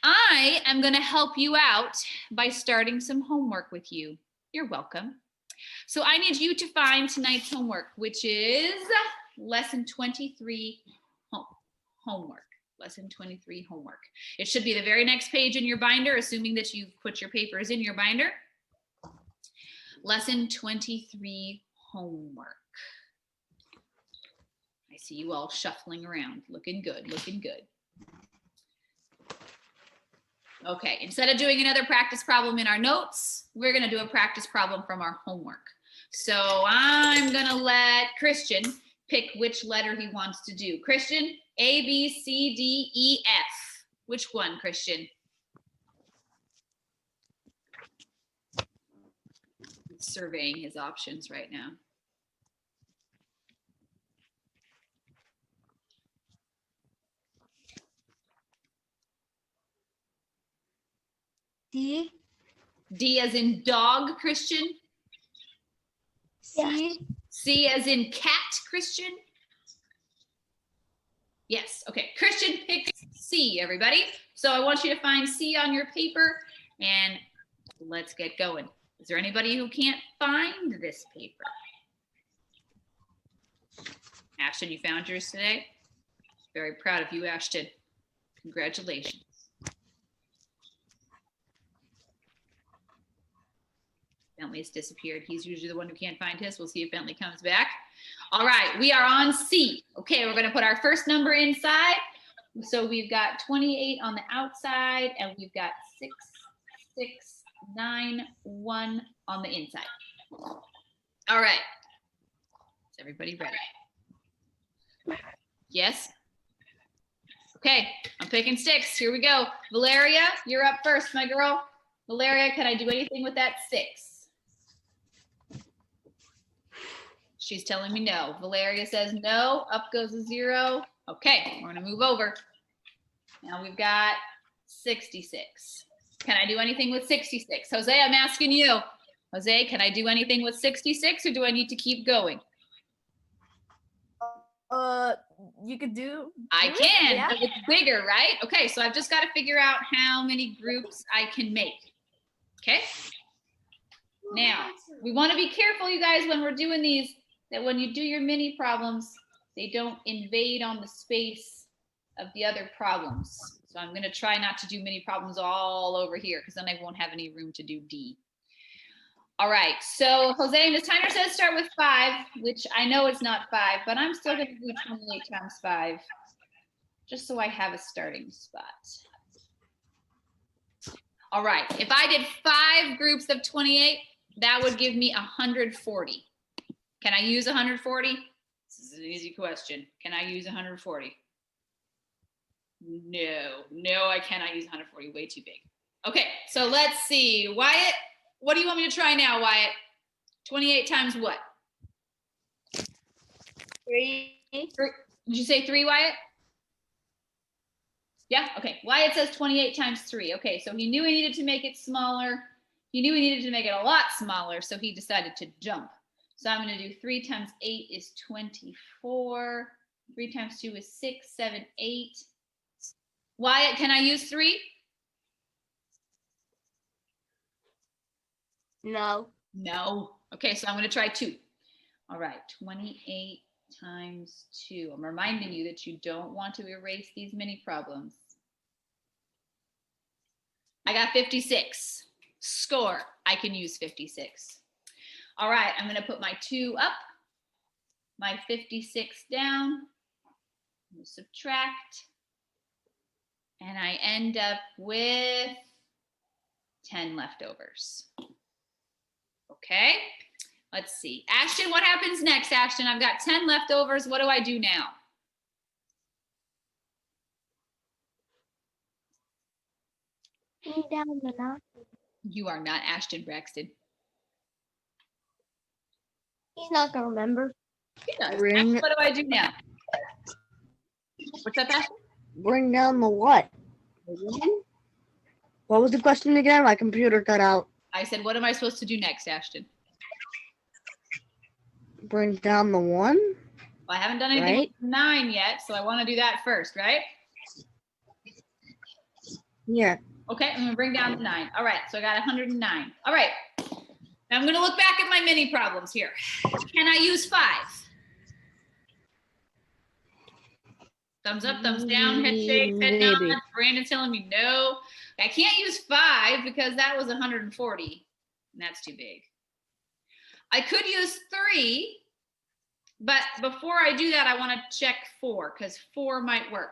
I am going to help you out by starting some homework with you. You're welcome. So I need you to find tonight's homework, which is lesson 23 homework. Lesson 23 homework. It should be the very next page in your binder, assuming that you've put your papers in your binder. Lesson 23 homework. I see you all shuffling around. Looking good, looking good. Okay, instead of doing another practice problem in our notes, we're gonna do a practice problem from our homework. So I'm gonna let Christian pick which letter he wants to do. Christian, A, B, C, D, E, F. Which one, Christian? He's surveying his options right now. D. D as in dog, Christian. C. C as in cat, Christian. Yes, okay. Christian picks C, everybody. So I want you to find C on your paper and let's get going. Is there anybody who can't find this paper? Ashton, you found yours today? Very proud of you, Ashton. Congratulations. Bentley's disappeared. He's usually the one who can't find his. We'll see if Bentley comes back. All right, we are on C. Okay, we're gonna put our first number inside. So we've got 28 on the outside and we've got 6, 6, 9, 1 on the inside. All right, is everybody ready? Yes? Okay, I'm picking 6. Here we go. Valeria, you're up first, my girl. Valeria, can I do anything with that 6? She's telling me no. Valeria says no. Up goes a 0. Okay, we're gonna move over. Now we've got 66. Can I do anything with 66? Jose, I'm asking you. Jose, can I do anything with 66 or do I need to keep going? You could do. I can, Yeah. but it's bigger, right? Okay, so I've just got to figure out how many groups I can make. Okay. Now, we want to be careful, you guys, when we're doing these, that when you do your mini problems, they don't invade on the space of the other problems. So I'm going to try not to do mini problems all over here because then I won't have any room to do D. All right, so Jose, Ms. Tyner says start with 5, which I know it's not 5, but I'm still going to do 28 times 5, just so I have a starting spot. All right, if I did 5 groups of 28, that would give me 140. Can I use 140? This is an easy question. Can I use 140? No, I cannot use 140, way too big. Okay, so let's see. Wyatt, what do you want me to try now, Wyatt? 28 times what? 3. Did you say 3, Wyatt? Yeah, okay. Wyatt says 28 times 3. Okay, so he knew he needed to make it smaller. He knew he needed to make it a lot smaller, so he decided to jump. So I'm going to do 3 times 8 is 24. 3 times 2 is 6, 7, 8. Wyatt, can I use 3? No. No. Okay, so I'm going to try 2. All right, 28 times 2. I'm reminding you that you don't want to erase these mini problems. I got 56. Score. I can use 56. All right, I'm going to put my 2 up, my 56 down, subtract, and I end up with 10 leftovers. Okay, let's see. Ashton, what happens next, Ashton? I've got 10 leftovers. What do I do now? Down the knob. You are not Ashton Braxton. He's not gonna remember. He does. Ring. What do I do now? What's that, Ashton? Bring down the what? What was the question again? My computer cut out. I said, what am I supposed to do next, Ashton? Bring down the 1? Well, I haven't done anything Right. with 9 yet, so I want to do that first, right? Yeah. Okay, I'm gonna bring down the 9. All right, so I got 109. All right, now I'm gonna look back at my mini problems here. Can I use 5? Thumbs up, thumbs down, head shakes, head nods. Maybe. Brandon's telling me no. I can't use 5 because that was 140, and that's too big. I could use 3, but before I do that, I want to check 4 because 4 might work.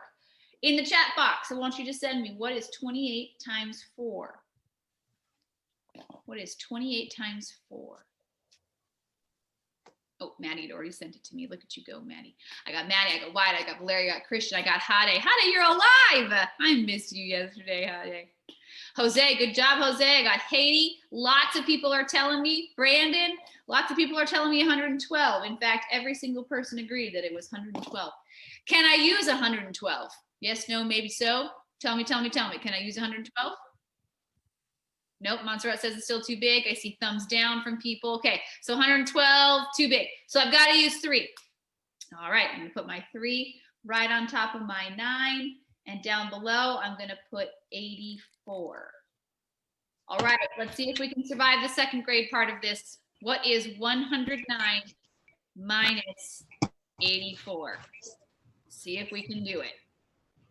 In the chat box, I want you to send me what is 28 times 4? What is 28 times 4? Oh, Maddie had already sent it to me. Look at you go, Maddie. I got Maddie, I got Wyatt, I got Larry, I got Christian, I got Hade. Hade, you're alive. I missed you yesterday, Hade. Jose, good job, Jose. I got Haiti. Lots of people are telling me. Brandon, lots of people are telling me 112. In fact, every single person agreed that it was 112. Can I use 112? Yes, no, maybe so. Tell me. Can I use 112? Nope, Montserrat says it's still too big. I see thumbs down from people. Okay, so 112, too big. So I've got to use 3. All right, I'm gonna put my 3 right on top of my 9, and down below, I'm gonna put 84. All right, let's see if we can survive the second grade part of this. What is 109 minus 84? See if we can do it.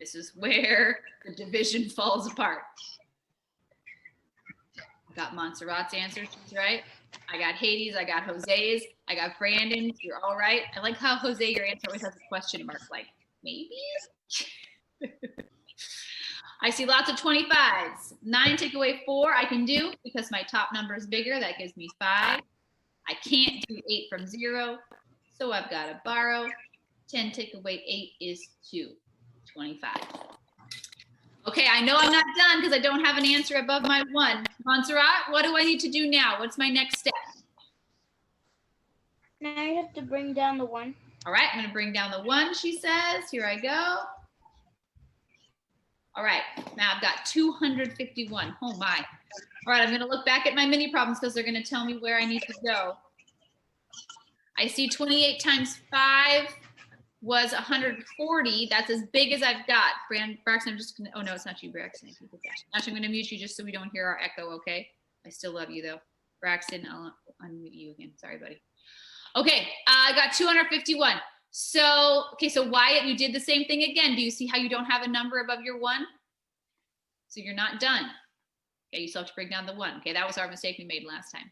This is where the division falls apart. Got Montserrat's answer, she's right. I got Hades, I got Jose's, I got Brandon's, you're all right. I like how Jose, your answer always has a question mark, like, maybe? I see lots of 25s. 9 take away 4, I can do because my top number is bigger, that gives me 5. I can't do 8 from 0, so I've got to borrow. 10 take away 8 is 2, 25. Okay, I know I'm not done because I don't have an answer above my 1. Montserrat, what do I need to do now? What's my next step? Now you have to bring down the 1. All right, I'm gonna bring down the 1, she says. Here I go. All right, now I've got 251. Oh my. All right, I'm gonna look back at my mini problems because they're gonna tell me where I need to go. I see 28 times 5 was 140. That's as big as I've got. Braxton, I'm just gonna, oh no, it's not you, Braxton. Actually, I'm gonna mute you just so we don't hear our echo, okay? I still love you though. Braxton, I'll unmute you again. Sorry, buddy. Okay, I got 251. So, okay, so Wyatt, you did the same thing again. Do you see how you don't have a number above your 1? So you're not done. Okay, you still have to bring down the 1. Okay, that was our mistake we made last time.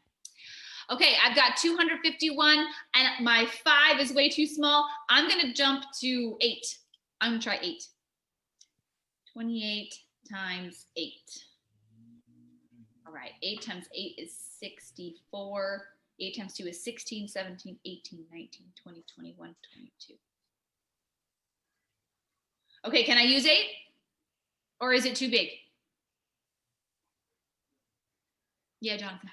Okay, I've got 251 and my 5 is way too small. I'm gonna jump to 8. I'm gonna try 8. 28 times 8. All right, 8 times 8 is 64. 8 times 2 is 16, 17, 18, 19, 20, 21, 22. Okay, can I use 8? Or is it too big? Yeah, Jonathan.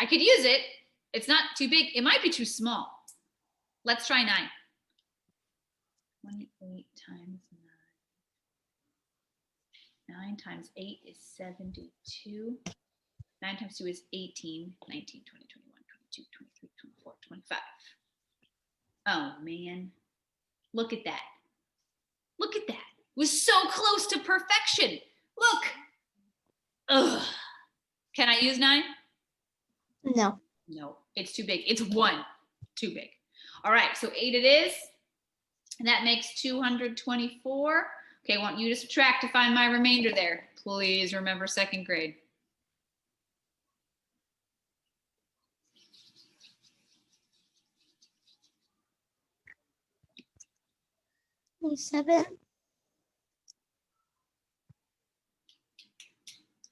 I could use it. It's not too big. It might be too small. Let's try 9. 28 times 9. 9 times 8 is 72. 9 times 2 is 18, 19, 20, 21, 22, 23, 24, 25. Oh, man. Look at that. Look at that. It was so close to perfection. Look. Ugh. Can I use 9? No. No, it's too big. It's 1. Too big. All right, so 8 it is. And that makes 224. Okay, I want you to subtract to find my remainder there. Please remember second grade. 7.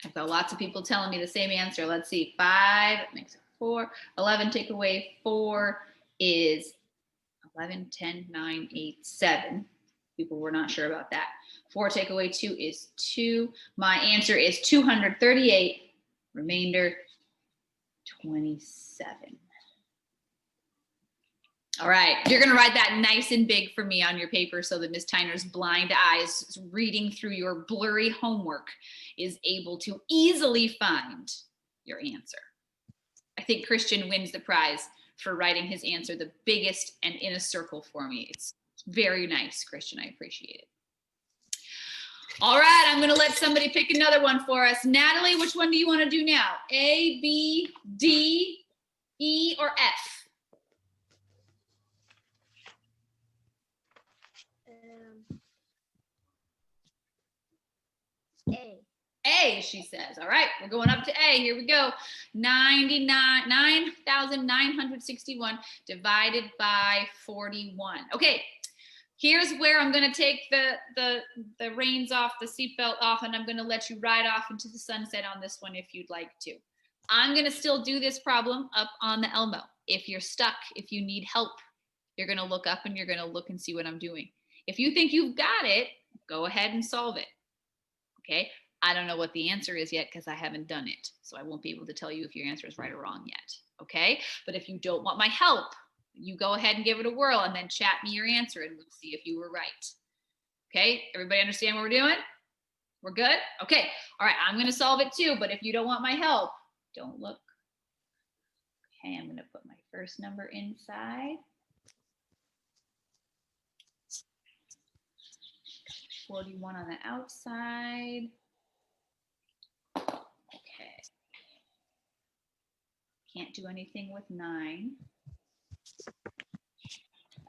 I've got lots of people telling me the same answer. Let's see. 5 makes it 4. 11 take away 4 is 11, 10, 9, 8, 7. People were not sure about that. 4 take away 2 is 2. My answer is 238. Remainder 27. All right, you're gonna write that nice and big for me on your paper so that Ms. Tyner's blind eyes reading through your blurry homework is able to easily find your answer. I think Christian wins the prize for writing his answer the biggest and in a circle for me. It's very nice, Christian, I appreciate it. All right, I'm gonna let somebody pick another one for us. Natalie, which one do you wanna do now? A, B, D, E, or F? A. A, she says. All right, we're going up to A. Here we go. 9,961 divided by 41. Okay, here's where I'm going to take the reins off, the seatbelt off, and I'm going to let you ride off into the sunset on this one if you'd like to. I'm going to still do this problem up on the Elmo. If you're stuck, if you need help, you're going to look up and you're going to look and see what I'm doing. If you think you've got it, go ahead and solve it. Okay, I don't know what the answer is yet because I haven't done it. So I won't be able to tell you if your answer is right or wrong yet. Okay, but if you don't want my help, you go ahead and give it a whirl and then chat me your answer and we'll see if you were right. Okay, everybody understand what we're doing? We're good? Okay, all right, I'm gonna solve it too, but if you don't want my help, don't look. Okay, I'm gonna put my first number inside. 41 on the outside. Okay. Can't do anything with 9.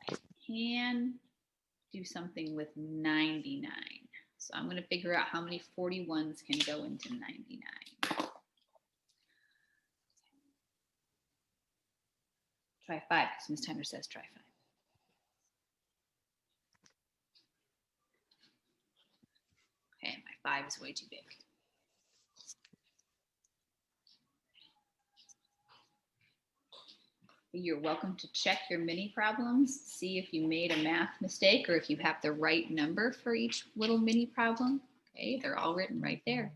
I can do something with 99. So I'm going to figure out how many 41s can go into 99. Try 5, because Ms. Tyner says try 5. Okay, my 5 is way too big. You're welcome to check your mini problems, see if you made a math mistake or if you have the right number for each little mini problem. Okay, they're all written right there.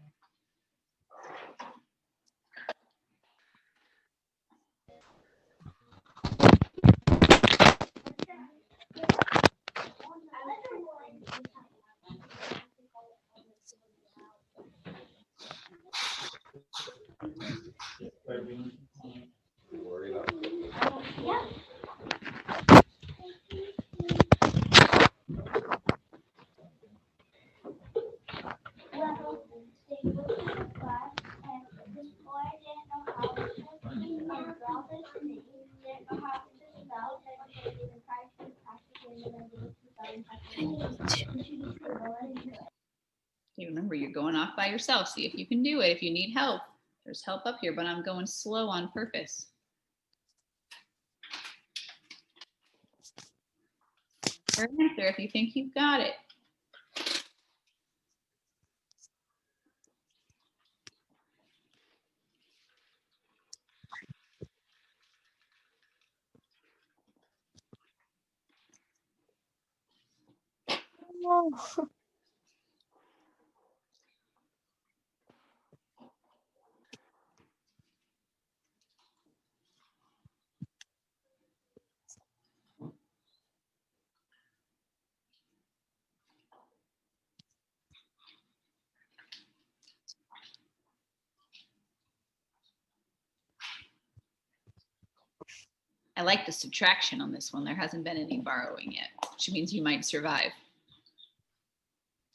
Okay, remember, you're going off by yourself. See if you can do it. If you need help, there's help up here, but I'm going slow on purpose. Your answer if you think you've got it. I like the subtraction on this one. There hasn't been any borrowing yet, which means you might survive.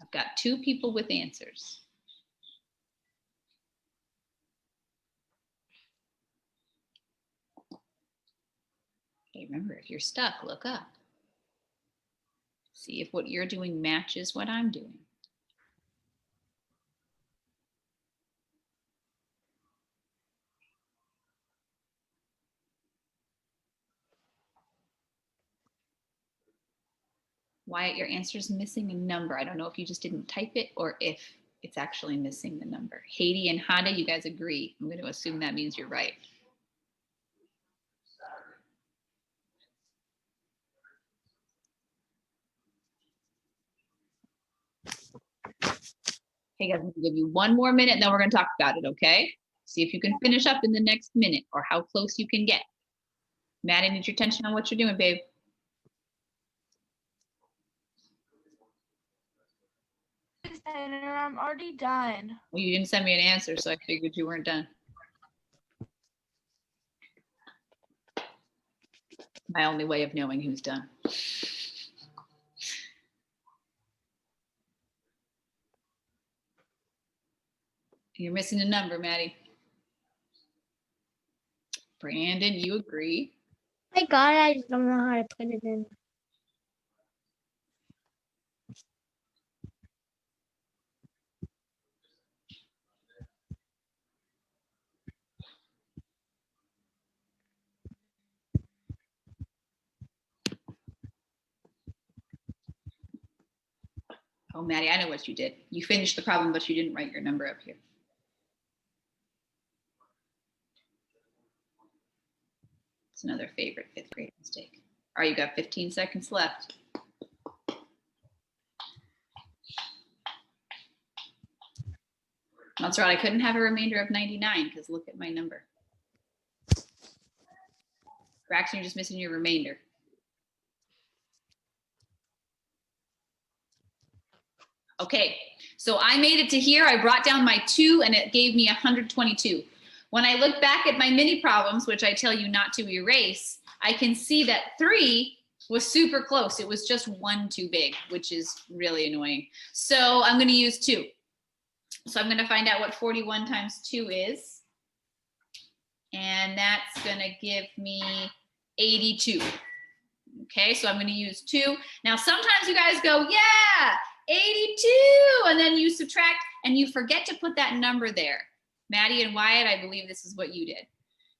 I've got 2 people with answers. Okay, remember, if you're stuck, look up. See if what you're doing matches what I'm doing. Wyatt, your answer is missing a number. I don't know if you just didn't type it or if it's actually missing the number. Haiti and Hada, you guys agree. I'm going to assume that means you're right. Okay, guys, I'm going to give you 1 more minute and then we're going to talk about it, okay? See if you can finish up in the next minute or how close you can get. Maddie, need your attention on what you're doing, babe. Tanner. I'm already done. Well, you didn't send me an answer, so I figured you weren't done. My only way of knowing who's done. You're missing a number, Maddie. Brandon, you agree? I got it. I just don't know how to put it in. Oh, Maddie, I know what you did. You finished the problem, but you didn't write your number up here. It's another favorite fifth grade mistake. All right, you got 15 seconds left. That's right, I couldn't have a remainder of 99 because look at my number. Braxton, you're just missing your remainder. Okay, so I made it to here. I brought down my 2 and it gave me 122. When I look back at my mini problems, which I tell you not to erase, I can see that 3 was super close. It was just 1 too big, which is really annoying. So I'm gonna use 2. So I'm gonna find out what 41 times 2 is. And that's gonna give me 82. Okay, so I'm gonna use 2. Now, sometimes you guys go, yeah, 82, and then you subtract and you forget to put that number there. Maddie and Wyatt, I believe this is what you did.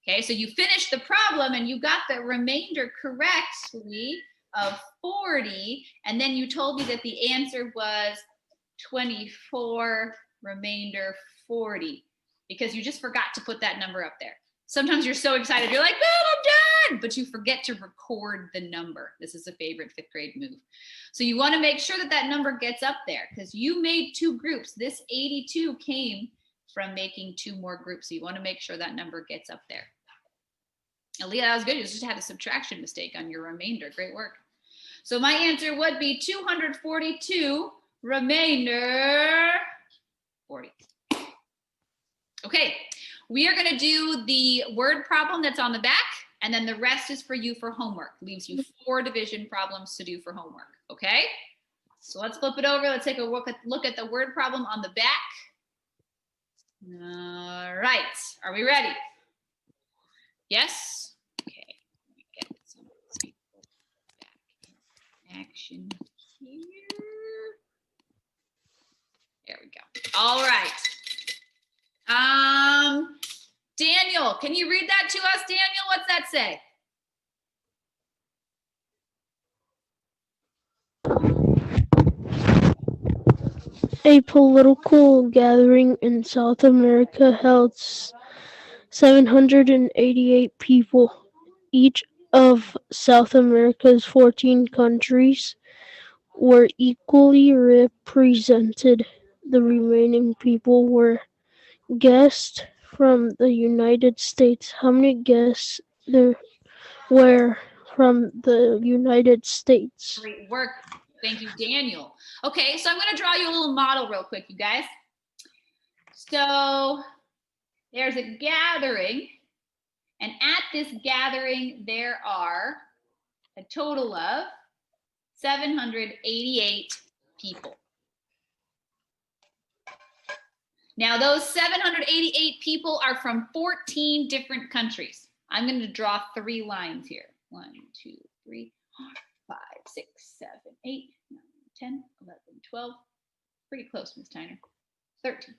Okay, so you finished the problem and you got the remainder correctly of 40, and then you told me that the answer was 24, remainder 40, because you just forgot to put that number up there. Sometimes you're so excited, you're like, oh, I'm done, but you forget to record the number. This is a favorite fifth grade move. So you want to make sure that that number gets up there because you made 2 groups. This 82 came from making 2 more groups. So you want to make sure that number gets up there. Aaliyah, that was good. You just had a subtraction mistake on your remainder. Great work. So my answer would be 242, remainder 40. Okay, we are going to do the word problem that's on the back, and then the rest is for you for homework. Leaves you 4 division problems to do for homework, okay? So let's flip it over. Let's take a look at the word problem on the back. All right, are we ready? Yes? Okay, let me get some people back in action here. There we go. All right. Daniel, can you read that to us, Daniel? What's that say? A political gathering in South America held 788 people. Each of South America's 14 countries were equally represented. The remaining people were guests from the United States. How many guests there were from the United States? Great work. Thank you, Daniel. Okay, so I'm going to draw you a little model real quick, you guys. So there's a gathering, and at this gathering, there are a total of 788 people. Now, those 788 people are from 14 different countries. I'm going to draw 3 lines here. 1, 2, 3, 4, 5, 6, 7, 8, 9, 10, 11, 12. Pretty close, Ms. Tyner. 13.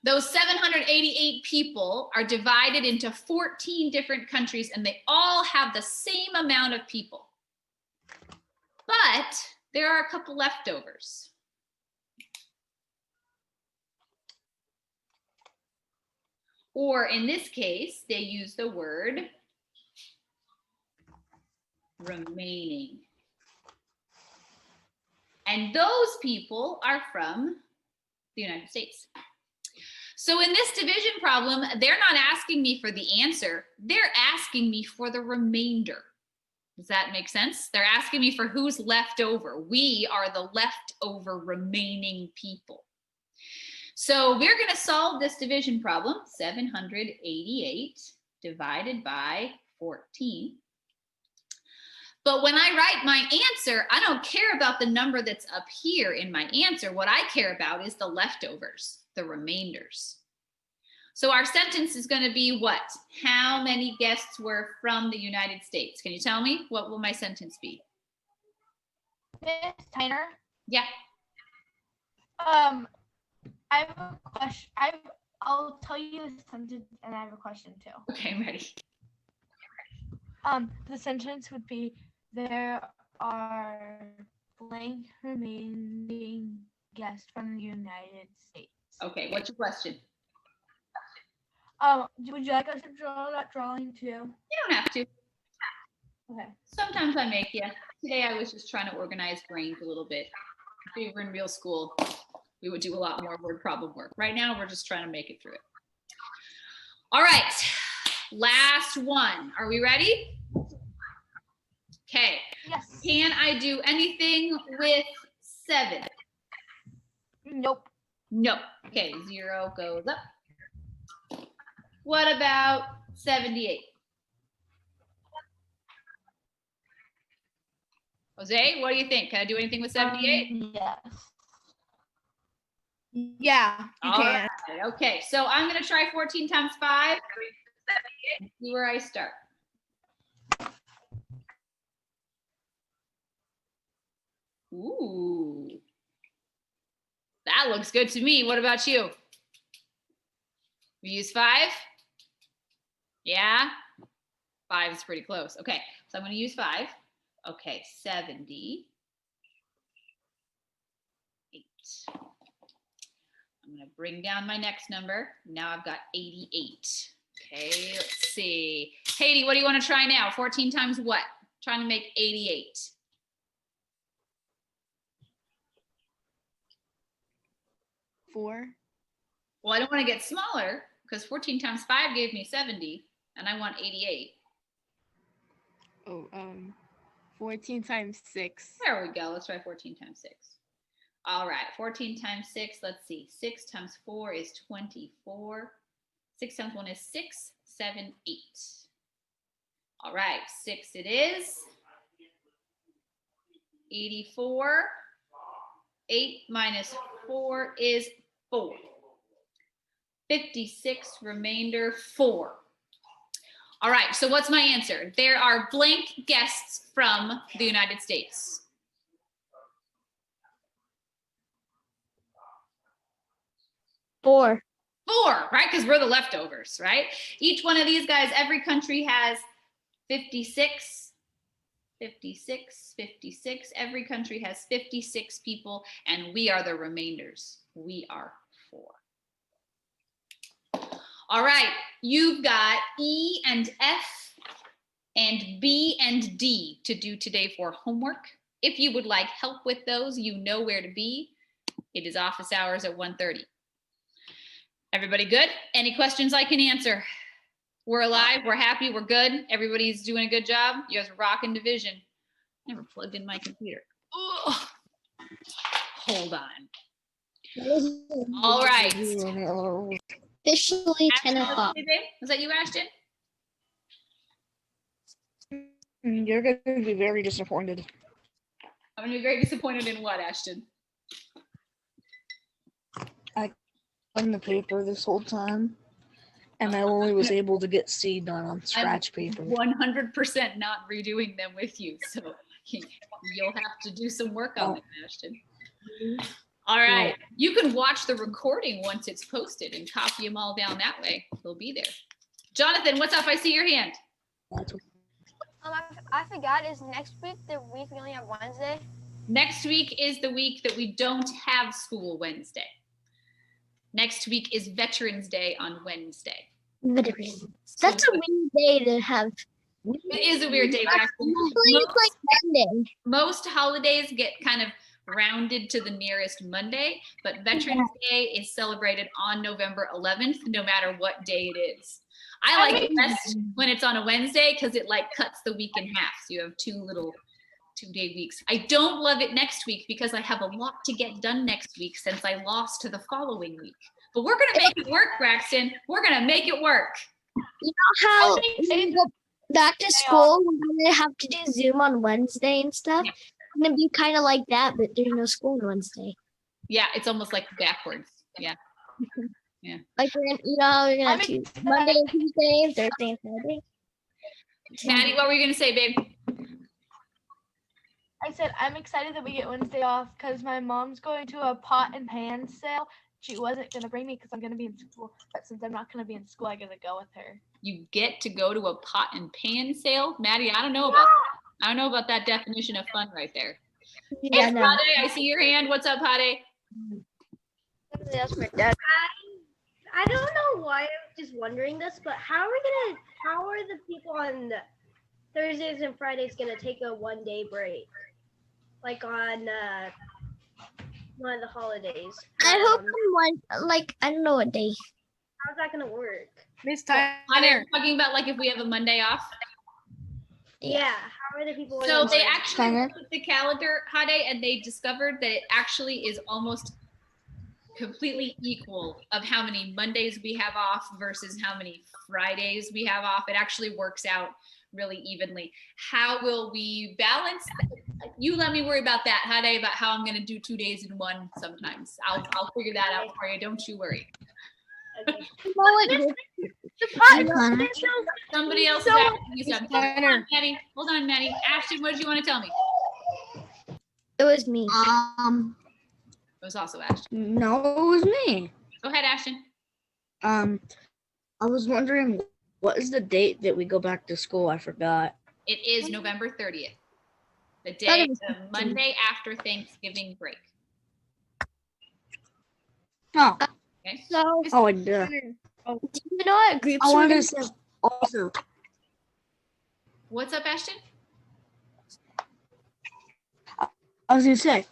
Those 788 people are divided into 14 different countries, and they all have the same amount of people. But there are a couple leftovers. Or in this case, they use the word remaining. And those people are from the United States. So in this division problem, they're not asking me for the answer. They're asking me for the remainder. Does that make sense? They're asking me for who's left over. We are the leftover remaining people. So we're going to solve this division problem, 788 divided by 14. But when I write my answer, I don't care about the number that's up here in my answer. What I care about is the leftovers, the remainders. So our sentence is going to be what? How many guests were from the United States? Can you tell me? What will my sentence be? Miss Tyner. Yeah. I have a question. I'll tell you the sentence, and I have a question too. Okay, I'm ready. The sentence would be, there are blank remaining guests from the United States. Okay, what's your question? Would you like us to draw that drawing too? You don't have to. Okay. Sometimes I make you. Today I was just trying to organize brains a little bit. If we were in real school, we would do a lot more word problem work. Right now, we're just trying to make it through it. All right, last one. Are we ready? Okay. Yes. Can I do anything with 7? Nope. No. Okay, 0 goes up. What about 78? Jose, what do you think? Can I do anything with 78? Yes. Yeah, you All can. right, okay, so I'm gonna try 14 times 5. See where I start. Ooh. That looks good to me. What about you? We use 5? Yeah? 5 is pretty close. Okay, so I'm gonna use 5. Okay, 78. I'm gonna bring down my next number. Now I've got 88. Okay, let's see. Katie, what do you want to try now? 14 times what? Trying to make 88. Four. Well, I don't want to get smaller because 14 times 5 gave me 70 and I want 88. Oh, 14 times 6. There we go. Let's try 14 times 6. All right, 14 times 6, let's see. 6 times 4 is 24. 6 times 1 is 6, 7, 8. All right, 6 it is. 84. 8 minus 4 is 4. 56, remainder 4. All right, so what's my answer? There are blank guests from the United States. 4. 4, right? Because we're the leftovers, right? Each one of these guys, every country has 56, 56, 56. Every country has 56 people, and we are the remainders. We are 4. All right, you've got E and F and B and D to do today for homework. If you would like help with those, you know where to be. It is office hours at 1:30. Everybody good? Any questions I can answer? We're alive, we're happy, we're good. Everybody's doing a good job. You guys are rocking division. Never plugged in my computer. Ugh. Hold on. All right. Officially 10 o'clock. Was that you, Ashton? You're going to be very disappointed. I'm gonna be very disappointed in what, Ashton? On the paper this whole time, and I only was able to get C done on scratch paper. 100% not redoing them with you, so you'll have to do some work on them, Ashton. All right, you can watch the recording once it's posted and copy them all down that way. They'll be there. Jonathan, what's up? I see your hand. I forgot, is next week the week we only have Wednesday? Next week is the week that we don't have school Wednesday. Next week is Veterans Day on Wednesday. Veterans. That's a weird day to have. It is a weird day, but actually, Usually it's like Monday. most holidays get kind of rounded to the nearest Monday, but Veterans Day is celebrated on November 11th, no matter what day it is. I like it best when it's on a Wednesday because it like cuts the week in half. So you have 2-day weeks. I don't love it next week because I have a lot to get done next week since I lost to the following week. But we're gonna make it work, Braxton. We're gonna make it work. You know how when we go back to school, we're gonna have to do Zoom on Wednesday and stuff? It's gonna be kind of like that, but there's no school on Wednesday. Yeah, it's almost like backwards. Yeah. Like we're gonna, you know, how we're gonna have Monday, Tuesday, Thursday, and Friday. Maddie, what were you gonna say, babe? I said I'm excited that we get Wednesday off because my mom's going to a pot and pan sale. She wasn't gonna bring me because I'm gonna be in school, but since I'm not gonna be in school, I gotta go with her. You get to go to a pot and pan sale, Maddie. I don't know about that definition of fun right there. Yeah, Yes, no. Hade, I see your hand. What's up, Hade? That's my dad. I don't know why I'm just wondering this, but how are the people on the Thursdays and Fridays gonna take a 1-day break? Like on one of the holidays. I hope someone, like, I don't know what day. How's that gonna work? Miss Hade, Tyler. you're talking about like if we have a Monday off. Yeah. How are the people? So on the they Monday? actually looked at the calendar, Hade, and they discovered that it actually is almost completely equal of how many Mondays we have off versus how many Fridays we have off. It actually works out really evenly. How will we balance that? You let me worry about that, Hade, about how I'm going to do 2 days in one sometimes. I'll figure that out for you. Don't you worry. Okay. Somebody else is asking you something. Hold on, Maddie. Hold on, Maddie. Ashton, what did you want to tell me? It was me. It was also Ashton. No, it was me. Go ahead, Ashton. I was wondering, what is the date that we go back to school? I forgot. It is November 30th, the day, the Monday after Thanksgiving break. Oh, Okay. So, oh, I did. do you know what groups I we're wanted gonna to say also. What's up, Ashton? I was gonna say,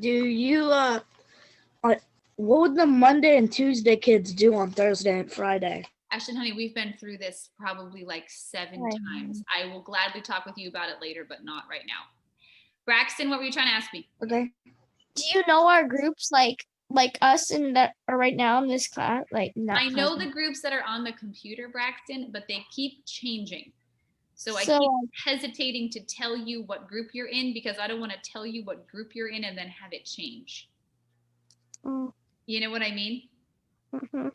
do you what would the Monday and Tuesday kids do on Thursday and Friday? Ashton, honey, we've been through this probably like 7 times. I will gladly talk with you about it later, but not right now. Braxton, what were you trying to ask me? Okay. Do you know our groups like us and that are right now in this class? Like, not I know class. the groups that are on the computer, Braxton, but they keep changing. So I So, keep hesitating to tell you what group you're in because I don't want to tell you what group you're in and then have it change. Mm, You know what I mean? mhm.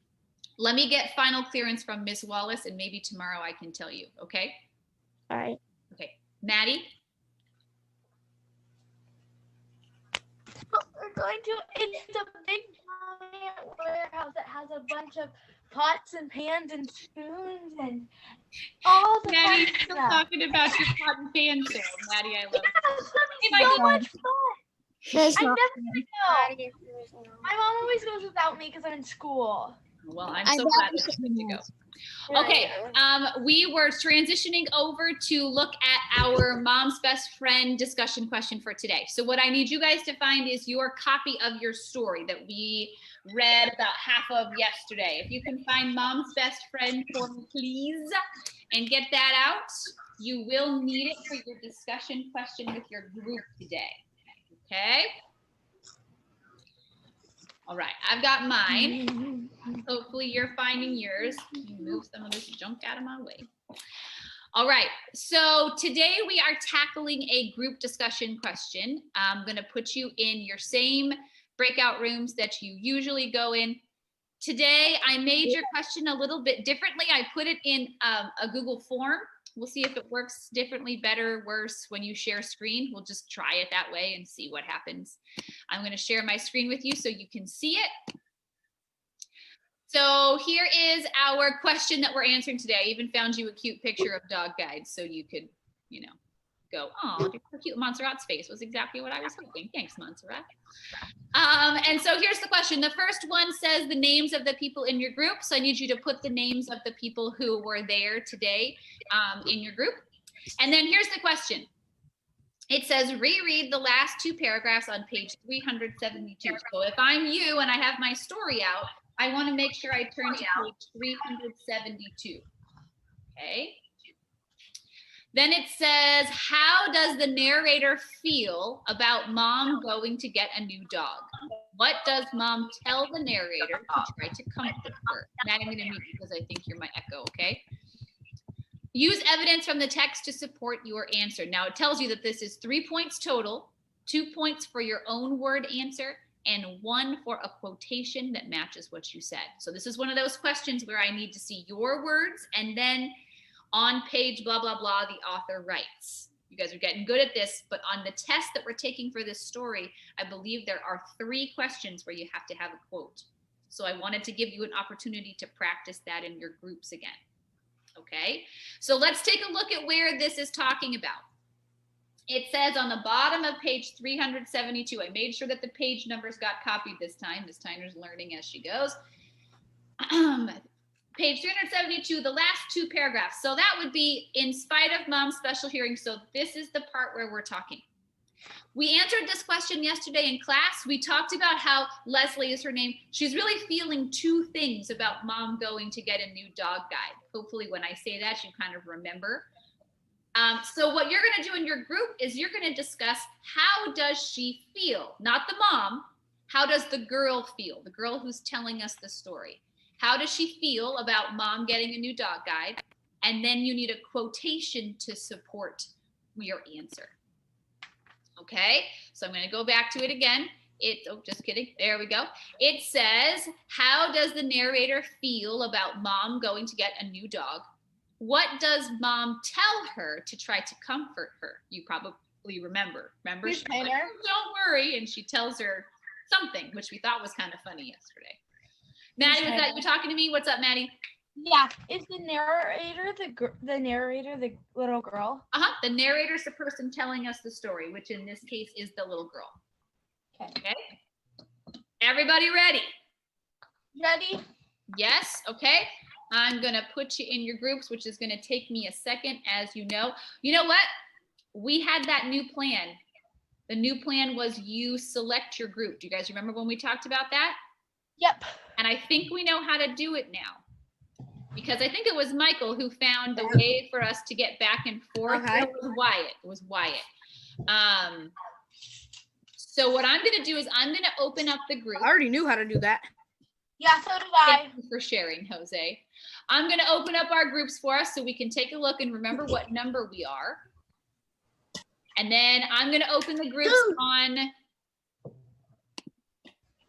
Let me get final clearance from Miss Wallace and maybe tomorrow I can tell you, okay? All right. Okay. Maddie? We're going to it's a big giant warehouse that has a bunch of pots and pans and spoons and all the Maddie, fun still stuff. talking about your pot and pan sale. Maddie, I love Yeah, it. it's gonna be If I so could- much fun. That's I not never know. My mom always goes without me because I'm in school. Well, I'm I so bet glad you that should you're good to go. Yeah, Okay, yeah. we were transitioning over to look at our mom's best friend discussion question for today. So what I need you guys to find is your copy of your story that we read about half of yesterday. If you can find mom's best friend for me, please, and get that out. You will need it for your discussion question with your group today. Okay? All right, I've got mine. Hopefully you're finding yours. Can you move some of this junk out of my way? All right, so today we are tackling a group discussion question. I'm gonna put you in your same breakout rooms that you usually go in. Today, I made your question a little bit differently. I put it in a Google form. We'll see if it works differently, better, worse when you share screen. We'll just try it that way and see what happens. I'm gonna share my screen with you so you can see it. So here is our question that we're answering today. I even found you a cute picture of dog guides so you could, you know, go, oh, look how cute. Montserrat's face was exactly what I was hoping. Thanks, Montserrat. And so here's the question. The first one says the names of the people in your group. So I need you to put the names of the people who were there today in your group. And then here's the question. it says reread the last 2 paragraphs on page 372. So if I'm you and I have my story out, I want to make sure I turn to page 372. Okay. Then it says, how does the narrator feel about mom going to get a new dog? What does mom tell the narrator to try to comfort her? Matt, I'm going to mute you because I think you're my echo, okay? Use evidence from the text to support your answer. Now it tells you that this is 3 points total, 2 points for your own word answer, and 1 for a quotation that matches what you said. So this is one of those questions where I need to see your words and then on page blah, blah, blah, the author writes. You guys are getting good at this, but on the test that we're taking for this story, I believe there are 3 questions where you have to have a quote. So I wanted to give you an opportunity to practice that in your groups again. Okay, so let's take a look at where this is talking about. It says on the bottom of page 372, I made sure that the page numbers got copied this time. Miss Tyner's learning as she goes. Page 372, the last 2 paragraphs. So that would be in spite of mom's special hearing. So this is the part where we're talking. We answered this question yesterday in class. We talked about how Leslie is her name. She's really feeling 2 things about mom going to get a new dog guide. Hopefully when I say that, you kind of remember. So what you're going to do in your group is you're going to discuss how does she feel? Not the mom. How does the girl feel? The girl who's telling us the story. How does she feel about mom getting a new dog guide? And then you need a quotation to support your answer. Okay, so I'm going to go back to it again. Oh, just kidding. There we go. It says, how does the narrator feel about mom going to get a new dog? What does mom tell her to try to comfort her? You probably remember. Remember? She's like, don't worry. And she tells her something, which we thought was kind of funny yesterday. Maddie, was that you talking to me? What's up, Maddie? Yeah. Is the narrator the little girl? The narrator's the person telling us the story, which in this case is the little girl. Okay. Everybody ready? Ready? Yes. Okay. I'm going to put you in your groups, which is going to take me a second, as you know. You know what? We had that new plan. The new plan was you select your group. Do you guys remember when we talked about that? Yep. And I think we know how to do it now. Because I think it was Michael who found the way for us to get back and forth. Okay. It was Wyatt. So what I'm going to do is I'm going to open up the group. I already knew how to do that. Yeah, so did I. Thank you for sharing, Jose. I'm going to open up our groups for us so we can take a look and remember what number we are. And then I'm going to open the groups on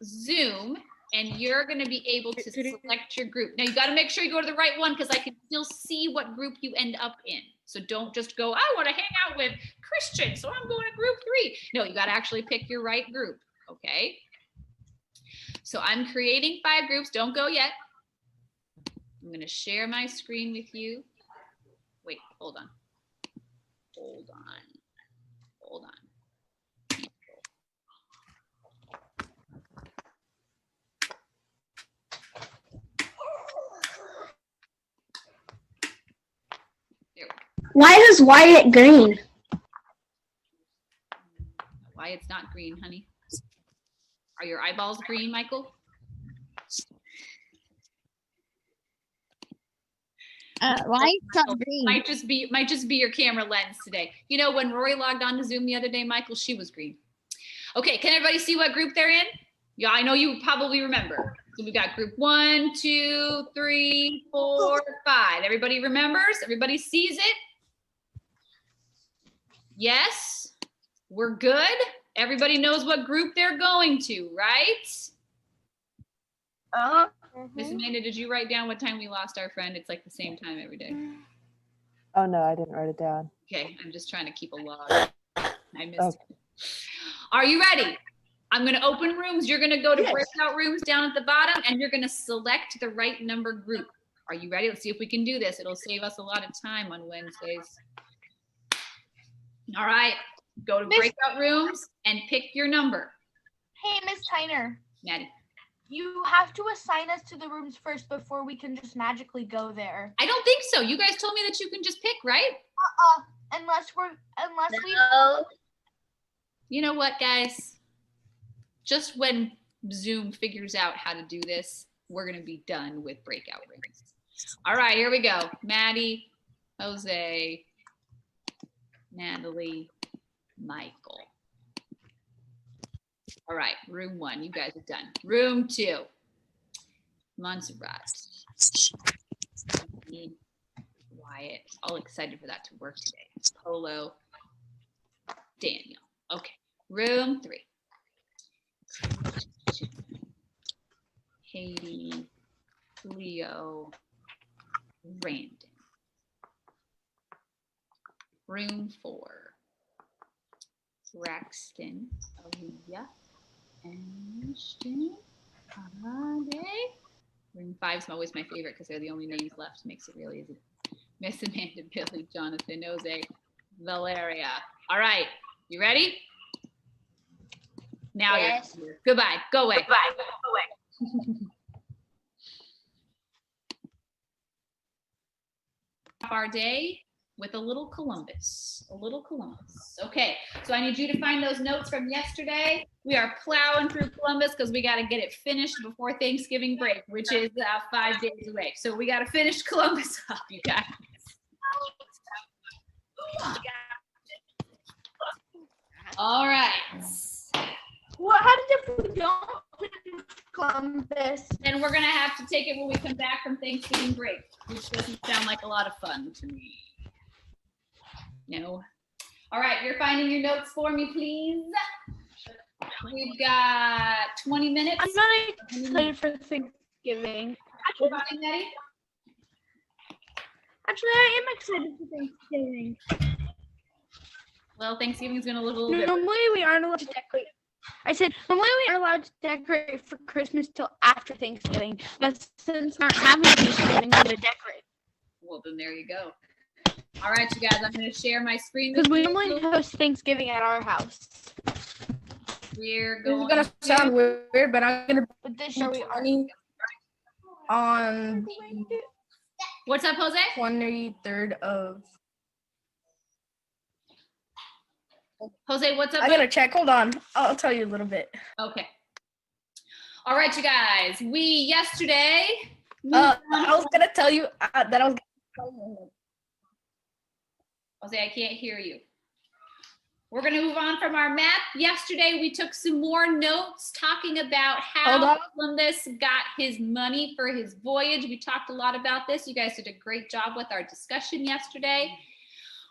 Zoom. And you're going to be able to select your group. Now, you got to make sure you go to the right one because I can still see what group you end up in. So don't just go, I want to hang out with Christian, so I'm going to group 3. No, you got to actually pick your right group, okay? So I'm creating 5 groups. Don't go yet. I'm going to share my screen with you. Wait, hold on. Hold on. Hold on. Why is Wyatt green? Why it's not green, honey? Are your eyeballs green, Michael? Why it's not green? Might just be your camera lens today. You know, when Rory logged on to Zoom the other day, Michael, she was green. Okay, can everybody see what group they're in? Yeah, I know you probably remember. So we got group 1, 2, 3, 4, 5. Everybody remembers? Everybody sees it? Yes, we're good. Everybody knows what group they're going to, right? Miss Amanda, did you write down what time we lost our friend? It's like the same time every day. Oh no, I didn't write it down. Okay, I'm just trying to keep a log. I missed it. Are you ready? I'm going to open rooms. You're going to go to breakout rooms down at the bottom, and you're going to select the right number group. Are you ready? Let's see if we can do this. It'll save us a lot of time on Wednesdays. All right, go to breakout rooms and pick your number. Hey, Miss Tyner. Maddie. You have to assign us to the rooms first before we can just magically go there. I don't think so. You guys told me that you can just pick, right? Unless we. No, You know what, guys? Just when Zoom figures out how to do this, we're going to be done with breakout rooms. All right, here we go. Maddie, Jose, Natalie, Michael. All right, room 1, you guys are done. Room 2, Montserrat, Wyatt, all excited for that to work today. Polo, Daniel. Okay, room 3. Katie, Leo, Brandon. Room 4. Braxton, Aaliyah, Ashton, Ade. Room 5 is always my favorite because they're the only names left. Makes it really easy. Miss Amanda, Billy, Jonathan, Jose, Valeria. All right, you ready? Now Yes. you're goodbye. Go away. Our day with a little Columbus. Okay, so I need you to find those notes from yesterday. We are plowing through Columbus because we got to get it finished before Thanksgiving break, which is 5 days away. So we got to finish Columbus up, you guys. All right. What happens if we don't finish Columbus? And we're gonna have to take it when we come back from Thanksgiving break, which doesn't sound like a lot of fun to me. No. All right, you're finding your notes for me, please. We've got 20 minutes. I'm not excited for Thanksgiving. What about you, Nettie? Actually, I am excited for Thanksgiving. Well, Thanksgiving's gonna look a little bit. Normally, we aren't allowed to decorate. I said, normally we aren't allowed to decorate for Christmas till after Thanksgiving. But since we aren't having Thanksgiving, we're going to decorate. Well, then there you go. All right, you guys, I'm gonna share my screen with Because we you. normally host Thanksgiving at our house. We're This is going gonna sound weird, but I'm gonna But this be year we are. 20 on the What's up, Jose? 23rd of. Jose, what's up? I gotta check. Hold on. I'll tell you a little bit. Okay. All right, you guys. We yesterday. I was gonna tell you that I was. Jose, I can't hear you. We're going to move on from our map. Yesterday, we took some more notes talking about Hold how on. Columbus got his money for his voyage. We talked a lot about this. You guys did a great job with our discussion yesterday.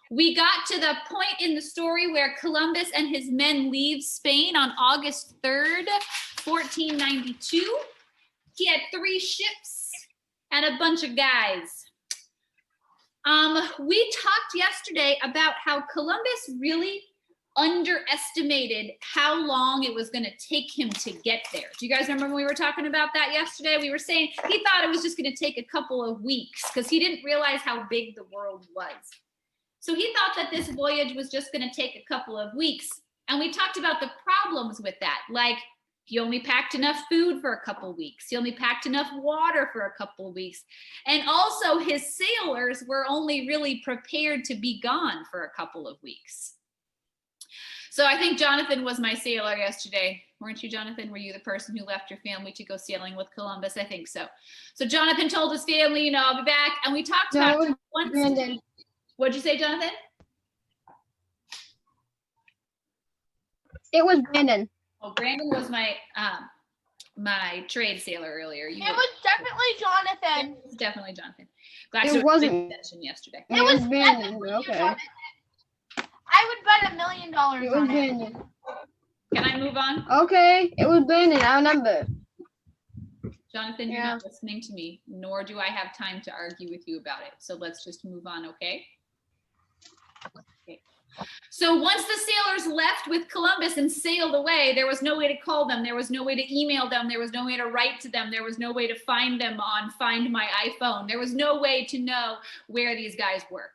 We got to the point in the story where Columbus and his men leave Spain on August 3rd, 1492. He had 3 ships and a bunch of guys. We talked yesterday about how Columbus really underestimated how long it was going to take him to get there. Do you guys remember when we were talking about that yesterday? We were saying he thought it was just going to take a couple of weeks because he didn't realize how big the world was. So he thought that this voyage was just going to take a couple of weeks. And we talked about the problems with that. Like he only packed enough food for a couple of weeks. He only packed enough water for a couple of weeks. And also his sailors were only really prepared to be gone for a couple of weeks. So I think Jonathan was my sailor yesterday. Weren't you, Jonathan? Were you the person who left your family to go sailing with Columbus? I think so. So Jonathan told his family, you know, I'll be back. And we talked about once. Brandon. What'd you say, Jonathan? It was Brandon. Oh, Brandon was my my trade sailor earlier. It was definitely Jonathan. It was definitely Jonathan. Glad It you wasn't. paid attention yesterday. It was Brandon. definitely Okay. Jonathan. I would bet $1 million It was on it. Brandon. Can I move on? Okay. It was Brandon. I remember. Jonathan, you're Yeah. not listening to me, nor do I have time to argue with you about it. So let's just move on, okay? Okay. So once the sailors left with Columbus and sailed away, there was no way to call them. There was no way to email them. There was no way to write to them. There was no way to find them on Find My iPhone. There was no way to know where these guys were.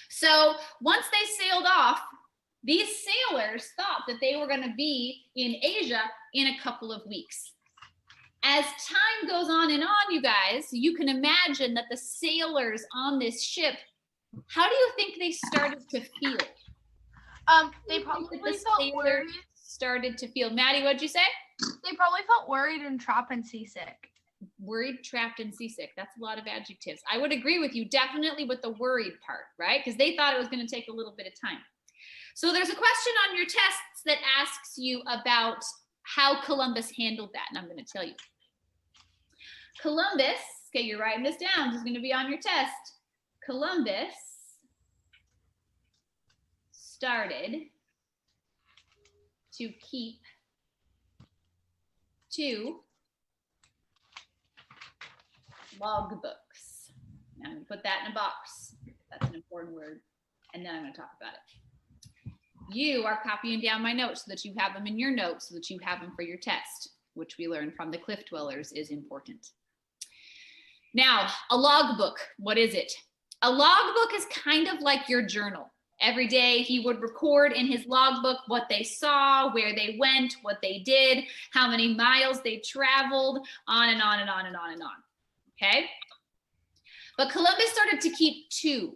So once they sailed off, these sailors thought that they were going to be in Asia in a couple of weeks. As time goes on, you guys, you can imagine that the sailors on this ship, how do you think they started to feel? They Think that probably the felt sailors worried. started to feel. Maddie, what'd you say? They probably felt worried and trapped and seasick. Worried, trapped, and seasick. That's a lot of adjectives. I would agree with you definitely with the worried part, right? Because they thought it was going to take a little bit of time. So there's a question on your tests that asks you about how Columbus handled that, and I'm going to tell you. Columbus, okay, you're writing this down. This is going to be on your test. Columbus started to keep 2 logbooks. Now I'm going to put that in a box. That's an important word. And then I'm going to talk about it. You are copying down my notes so that you have them in your notes, so that you have them for your test, which we learned from the Cliff Dwellers is important. Now, a logbook, what is it? A logbook is kind of like your journal. Every day he would record in his logbook what they saw, where they went, what they did, how many miles they traveled, on and on and on and on and on. Okay? But Columbus started to keep 2.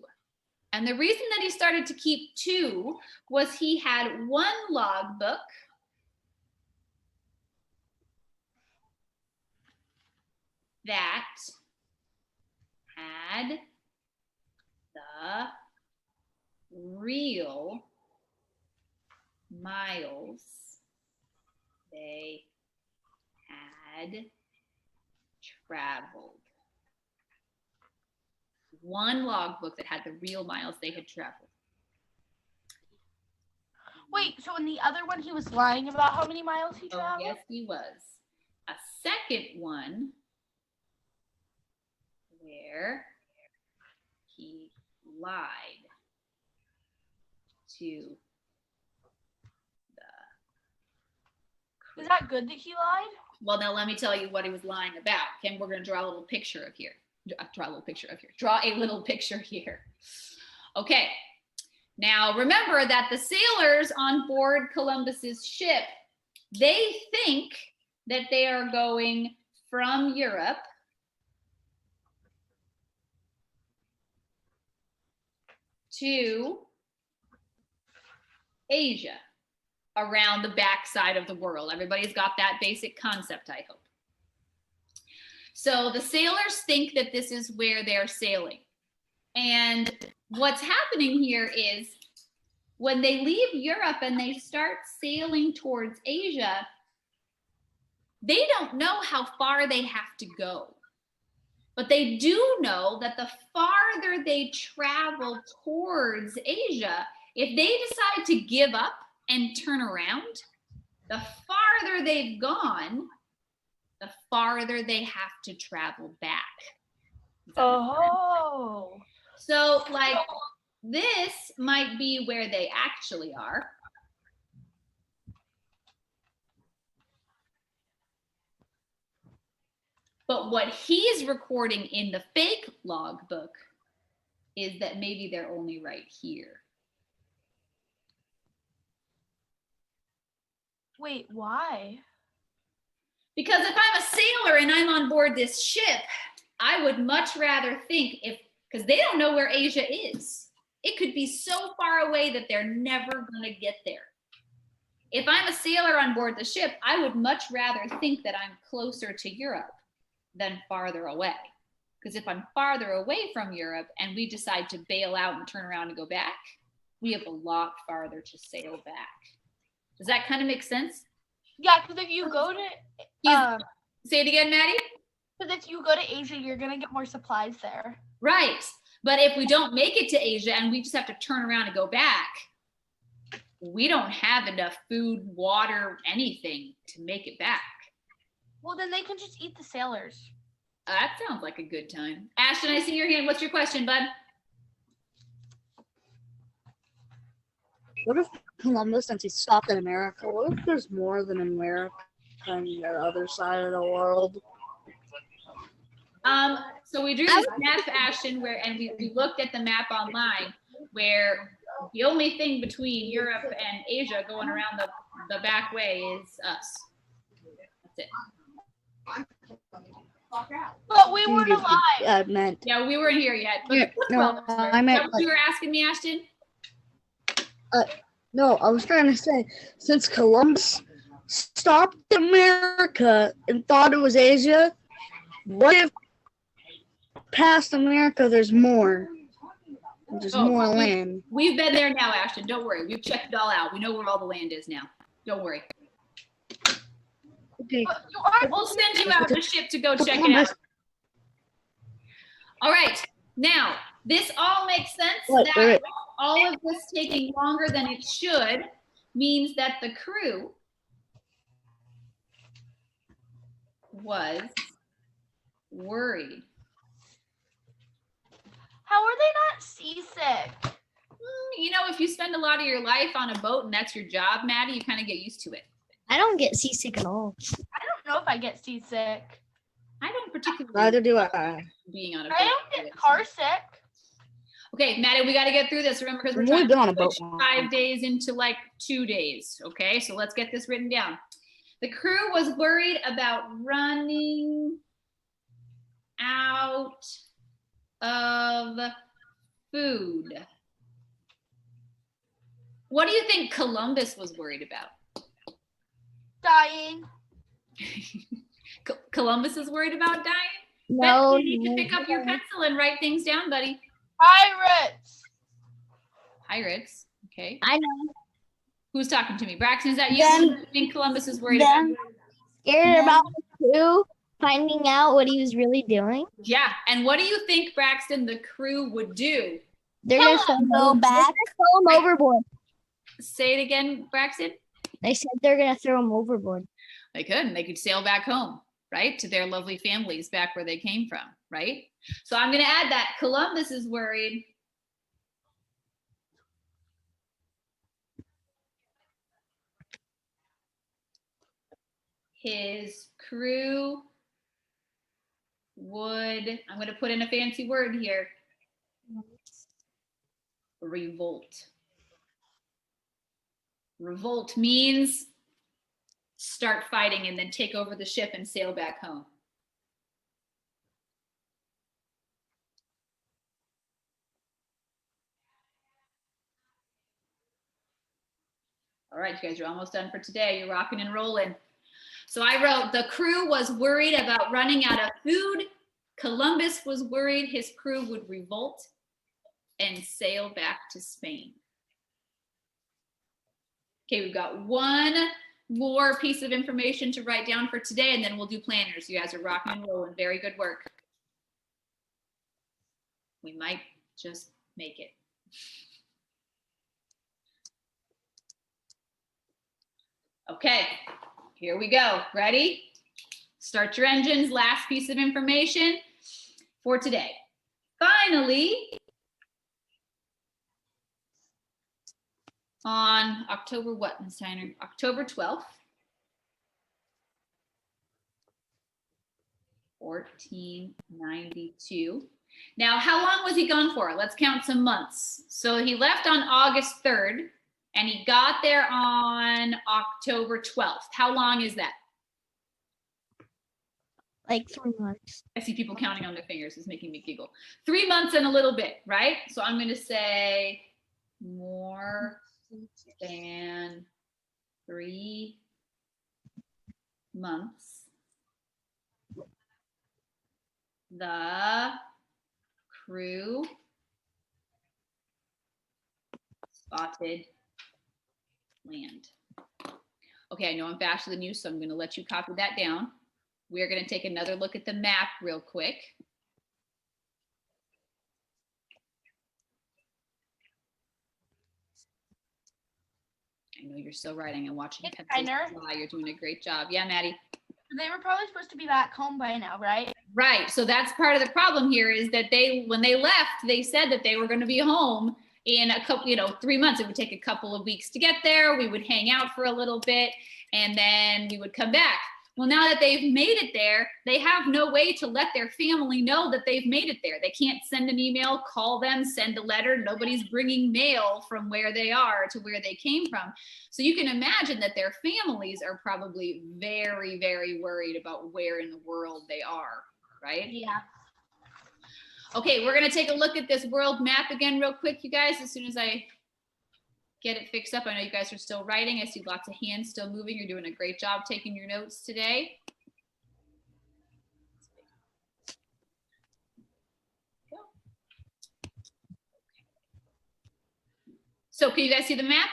And the reason that he started to keep 2 was he had one logbook that had the real miles they had traveled. One logbook that had the real miles they had traveled. Wait, so in the other one he was lying about how many miles he Oh, traveled? yes, he was. A second one where he lied to the. Is that good that he lied? Well, now let me tell you what he was lying about. Okay, we're going to draw a little picture of here. Draw a little picture here. Okay. Now remember that the sailors on board Columbus's ship, they think that they are going from Europe to Asia, around the backside of the world. Everybody's got that basic concept, I hope. So the sailors think that this is where they're sailing. And what's happening here is when they leave Europe and they start sailing towards Asia, they don't know how far they have to go. But they do know that the farther they travel towards Asia, if they decide to give up and turn around, the farther they've gone, the farther they have to travel back. Oh. So like this might be where they actually are. But what he's recording in the fake logbook is that maybe they're only right here. Wait, why? Because if I'm a sailor and I'm on board this ship, I would much rather think because they don't know where Asia is. It could be so far away that they're never going to get there. If I'm a sailor on board the ship, I would much rather think that I'm closer to Europe than farther away. Because if I'm farther away from Europe and we decide to bail out and turn around and go back, we have a lot farther to sail back. Does that kind of make sense? Yeah, because if you go to say it again, Maddie. Because if you go to Asia, you're gonna get more supplies there. Right. But if we don't make it to Asia and we just have to turn around and go back, we don't have enough food, water, anything to make it back. Well, then they can just eat the sailors. That sounds like a good time. Ashton, I see your hand. What's your question, bud? What if Columbus, since he stopped in America, what if there's more than America on the other side of the world? So we drew this map, Ashton, and we looked at the map online where the only thing between Europe and Asia going around the back way is us. That's it. But we weren't alive. Yeah, we weren't here yet. But Yeah, no, I meant you were asking me, Ashton? No, I was trying to say, since Columbus stopped America and thought it was Asia, what if past America there's more? There's Oh, more land. We've been there now, Ashton. Don't worry. We've checked it all out. We know where all the land is now. Don't worry. Okay. But you are We'll send you out the ship to go check it out. All right. Now, this all makes sense. Wait, That wait. all of this taking longer than it should means that the crew was worried. How are they not seasick? You know, if you spend a lot of your life on a boat and that's your job, Maddie, you kind of get used to it. I don't get seasick at all. I don't know if I get seasick. I don't particularly Neither do I. being on a boat. I don't get car sick. Okay, Maddie, we got to get through this. Remember, because we're We've trying only been on a to boat switch long. 5 days into like 2 days. Okay, so let's get this written down. The crew was worried about running out of food. What do you think Columbus was worried about? Dying. Columbus is worried about dying? No, Ben, you need to pick up your pencil and write things down, buddy. Pirates. Pirates. Okay. I know. Who's talking to me? Braxton, is that you? Ben. Who do you think Columbus is worried Ben. about? Scared about the crew finding out what he was really doing. Yeah. And what do you think, Braxton, the crew would do? They're gonna throw him overboard. Say it again, Braxton. They said they're gonna throw him overboard. They could, and they could sail back home, right? To their lovely families back where they came from, right? So I'm going to add that Columbus is worried. His crew would, I'm going to put in a fancy word here, revolt. Revolt means start fighting and then take over the ship and sail back home. All right, you guys are almost done for today. You're rocking and rolling. So I wrote, the crew was worried about running out of food. Columbus was worried his crew would revolt and sail back to Spain. Okay, we've got one more piece of information to write down for today, and then we'll do planners. You guys are rocking and rolling. Very good work. We might just make it. Okay, here we go. Ready? Start your engines. Last piece of information for today. Finally, on October what, Ms. Steiner? October 12th, 1492. Now, how long was he gone for? Let's count some months. So he left on August 3rd, and he got there on October 12th. How long is that? Like 3 months. I see people counting on their fingers. It's making me giggle. 3 months and a little bit, right? So I'm going to say more than 3 months. The crew spotted land. Okay, I know I'm faster than you, so I'm going to let you copy that down. We're going to take another look at the map real quick. I know you're still writing and watching It's pencils Steiner. fly. You're doing a great job. Yeah, Maddie. They were probably supposed to be back home by now, right? Right. So that's part of the problem here is that when they left, they said that they were going to be home in a couple, 3 months. It would take a couple of weeks to get there. We would hang out for a little bit and then we would come back. Well, now that they've made it there, they have no way to let their family know that they've made it there. They can't send an email, call them, send a letter. Nobody's bringing mail from where they are to where they came from. So you can imagine that their families are probably very, very worried about where in the world they are, right? Yeah. Okay, we're going to take a look at this world map again real quick, you guys, as soon as I get it fixed up. I know you guys are still writing. I see lots of hands still moving. You're doing a great job taking your notes today. So can you guys see the map?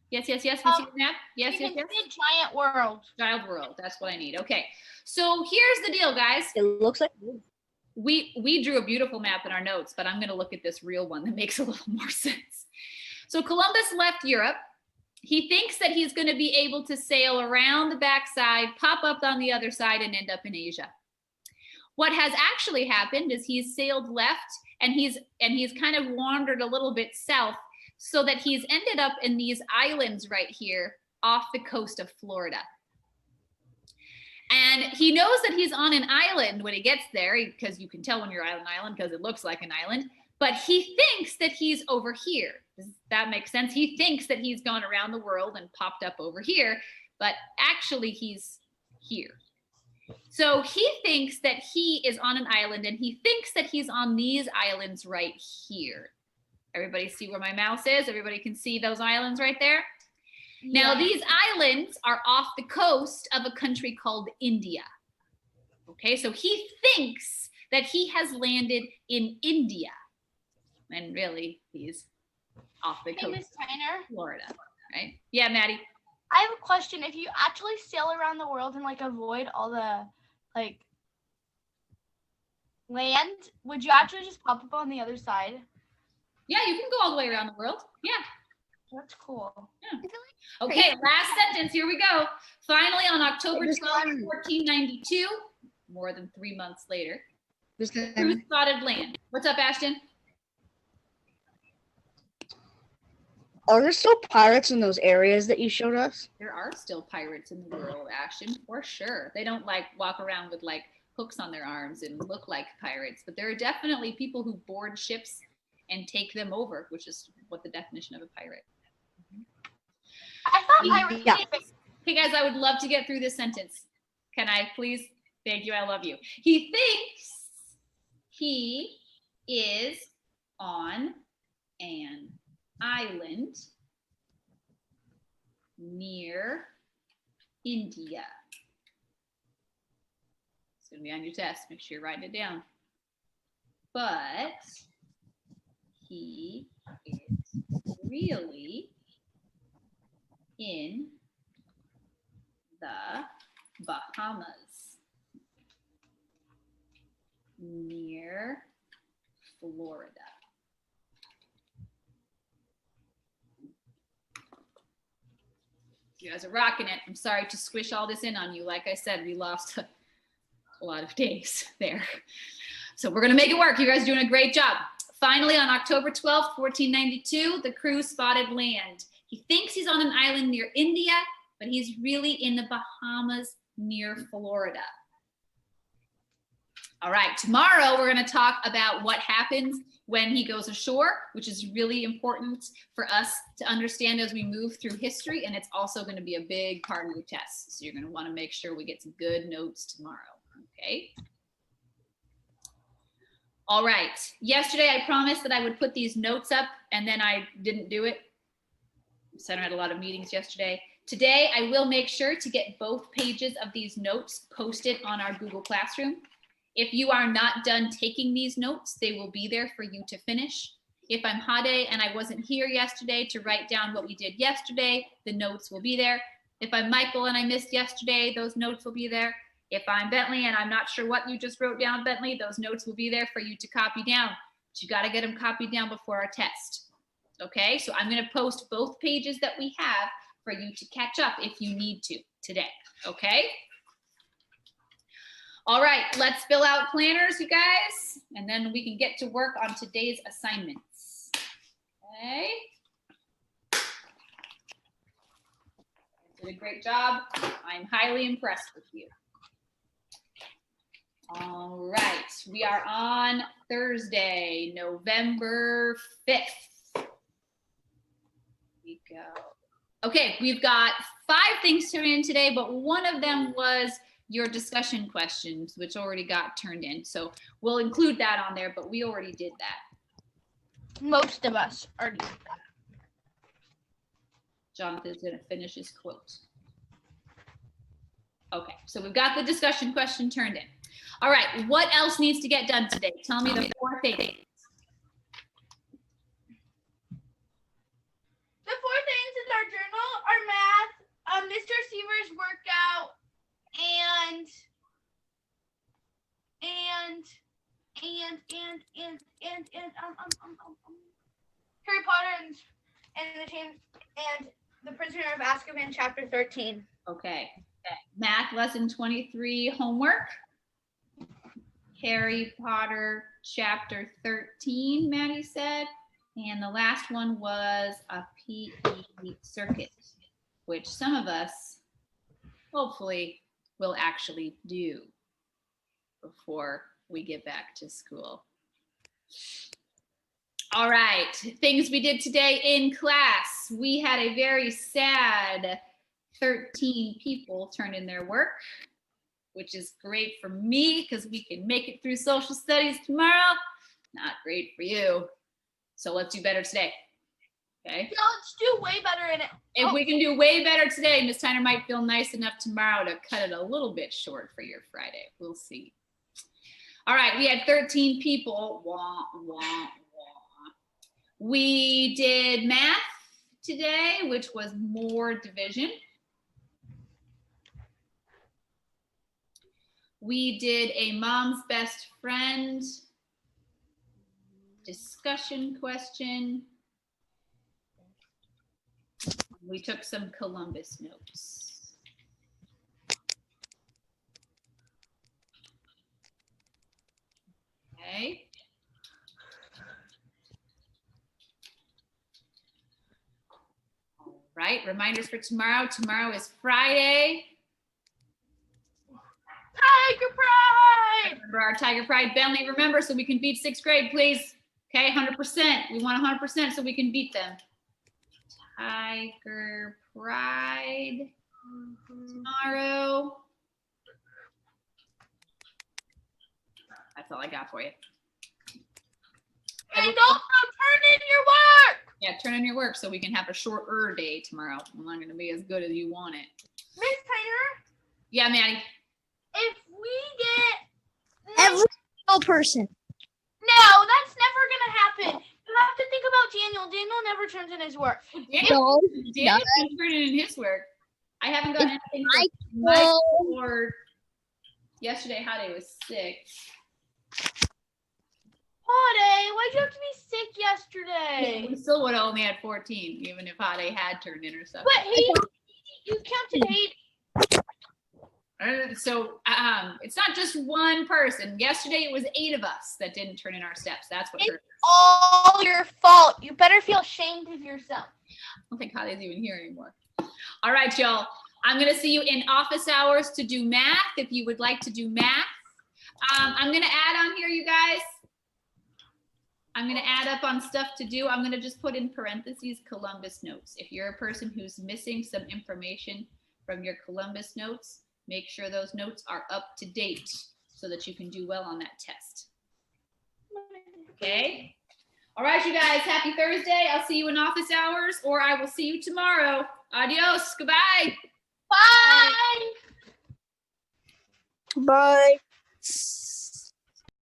Yes, yes, yes. Can you see the map? Yes, yes, yes. See a giant world. Giant world. That's what I need. Okay. So here's the deal, guys. It looks like We drew a beautiful map in our notes, but I'm going to look at this real one that makes a little more sense. So Columbus left Europe. He thinks that he's going to be able to sail around the backside, pop up on the other side, and end up in Asia. What has actually happened is he's sailed left and he's kind of wandered a little bit south so that he's ended up in these islands right here off the coast of Florida. And he knows that he's on an island when he gets there, because you can tell when you're on an island because it looks like an island, but he thinks that he's over here. Does that make sense? He thinks that he's gone around the world and popped up over here, but actually he's here. So he thinks that he is on an island, and he thinks that he's on these islands right here. Everybody see where my mouse is? Everybody can see those islands right there? Now, these islands are off the coast of a country called India. Okay, so he thinks that he has landed in India. And really, he's off the coast Miss Trainer, of Florida, right? Yeah, Maddie. I have a question. If you actually sail around the world and like avoid all the like land, would you actually just pop up on the other side? Yeah, you can go all the way around the world. Yeah. That's cool. Yeah. Okay, last sentence. Here we go. Finally, on October 12th, 1492, more than 3 months later, the crew spotted land. What's up, Ashton? Are there still pirates in those areas that you showed us? There are still pirates in the world, Ashton, for sure. They don't like walk around with like hooks on their arms and look like pirates, but there are definitely people who board ships and take them over, which is what the definition of a pirate. I thought pirates. Yeah. Hey guys, I would love to get through this sentence. Can I please? Thank you. I love you. He thinks he is on an island near India. It's going to be on your test. Make sure you're writing it down. But he is really in the Bahamas near Florida. You guys are rocking it. I'm sorry to squish all this in on you. Like I said, we lost a lot of days there. So we're going to make it work. You guys are doing a great job. Finally, on October 12th, 1492, the crew spotted land. He thinks he's on an island near India, but he's really in the Bahamas near Florida. All right, tomorrow we're going to talk about what happens when he goes ashore, which is really important for us to understand as we move through history, and it's also going to be a big part of the test. So you're going to want to make sure we get some good notes tomorrow, okay? All right, yesterday I promised that I would put these notes up, and then I didn't do it. So I had a lot of meetings yesterday. Today, I will make sure to get both pages of these notes posted on our Google Classroom. If you are not done taking these notes, they will be there for you to finish. If I'm Hade and I wasn't here yesterday to write down what we did yesterday, the notes will be there. If I'm Michael and I missed yesterday, those notes will be there. If I'm Bentley and I'm not sure what you just wrote down, Bentley, those notes will be there for you to copy down. But you got to get them copied down before our test. Okay, so I'm going to post both pages that we have for you to catch up if you need to today. Okay. All right, let's fill out planners, you guys, and then we can get to work on today's assignments. Okay. Did a great job. I'm highly impressed with you. All right, we are on Thursday, November 5th. We go. Okay, we've got 5 things turned in today, but one of them was your discussion questions, which already got turned in. So we'll include that on there, but we already did that. Most of us already did that. Jonathan's going to finish his quote. Okay, so we've got the discussion question turned in. All right, what else needs to get done today? Tell me the 4 things. The 4 things is our journal, our math, Mr. Seaver's workout, and Harry Potter and the Chamber and the Prisoner of Azkaban, chapter 13. Okay. Math lesson 23 homework. Harry Potter chapter 13, Maddie said. And the last one was a PE circuit, which some of us hopefully will actually do before we get back to school. All right, things we did today in class. We had a very sad 13 people turn in their work, which is great for me because we can make it through social studies tomorrow. Not great for you. So let's do better today. Okay. Yeah, let's do way better in it. If we can do way better today, Miss Tyner might feel nice enough tomorrow to cut it a little bit short for your Friday. We'll see. All right, we had 13 people. Wah, wah, wah. We did math today, which was more division. We did a mom's best friend discussion question. We took some Columbus notes. Okay. All right, reminders for tomorrow. Tomorrow is Friday. Tiger Pride! Remember our Tiger Pride. Bentley, remember, so we can beat 6th grade, please. Okay, 100%. We want 100% so we can beat them. Tiger Pride tomorrow. That's all I got for you. And also turn in your work! Yeah, turn in your work so we can have a shorter day tomorrow. I'm not going to be as good as you want it. Miss Tyner, Yeah, Maddie. if we get Every single person. no, that's never gonna happen. You have to think about Daniel. Daniel never turns in his work. No, Daniel can turn in his work. I haven't got anything I from Mike will. or yesterday. Howdy was sick. Holiday, why'd you have to be sick yesterday? We still would have only had 14, even if Hade had turned in her stuff. But hey, you counted 8. So it's not just one person. Yesterday it was 8 of us that didn't turn in our steps. That's what hurt. All your fault. You better feel ashamed of yourself. I don't think Hade's even here anymore. All right, y'all. I'm going to see you in office hours to do math if you would like to do math. I'm going to add on here, you guys. I'm going to add up on stuff to do. I'm going to just put in parentheses Columbus notes. If you're a person who's missing some information from your Columbus notes, make sure those notes are up to date so that you can do well on that test. Okay? All right, you guys, happy Thursday. I'll see you in office hours, or I will see you tomorrow. Adios. Goodbye. Bye. Bye.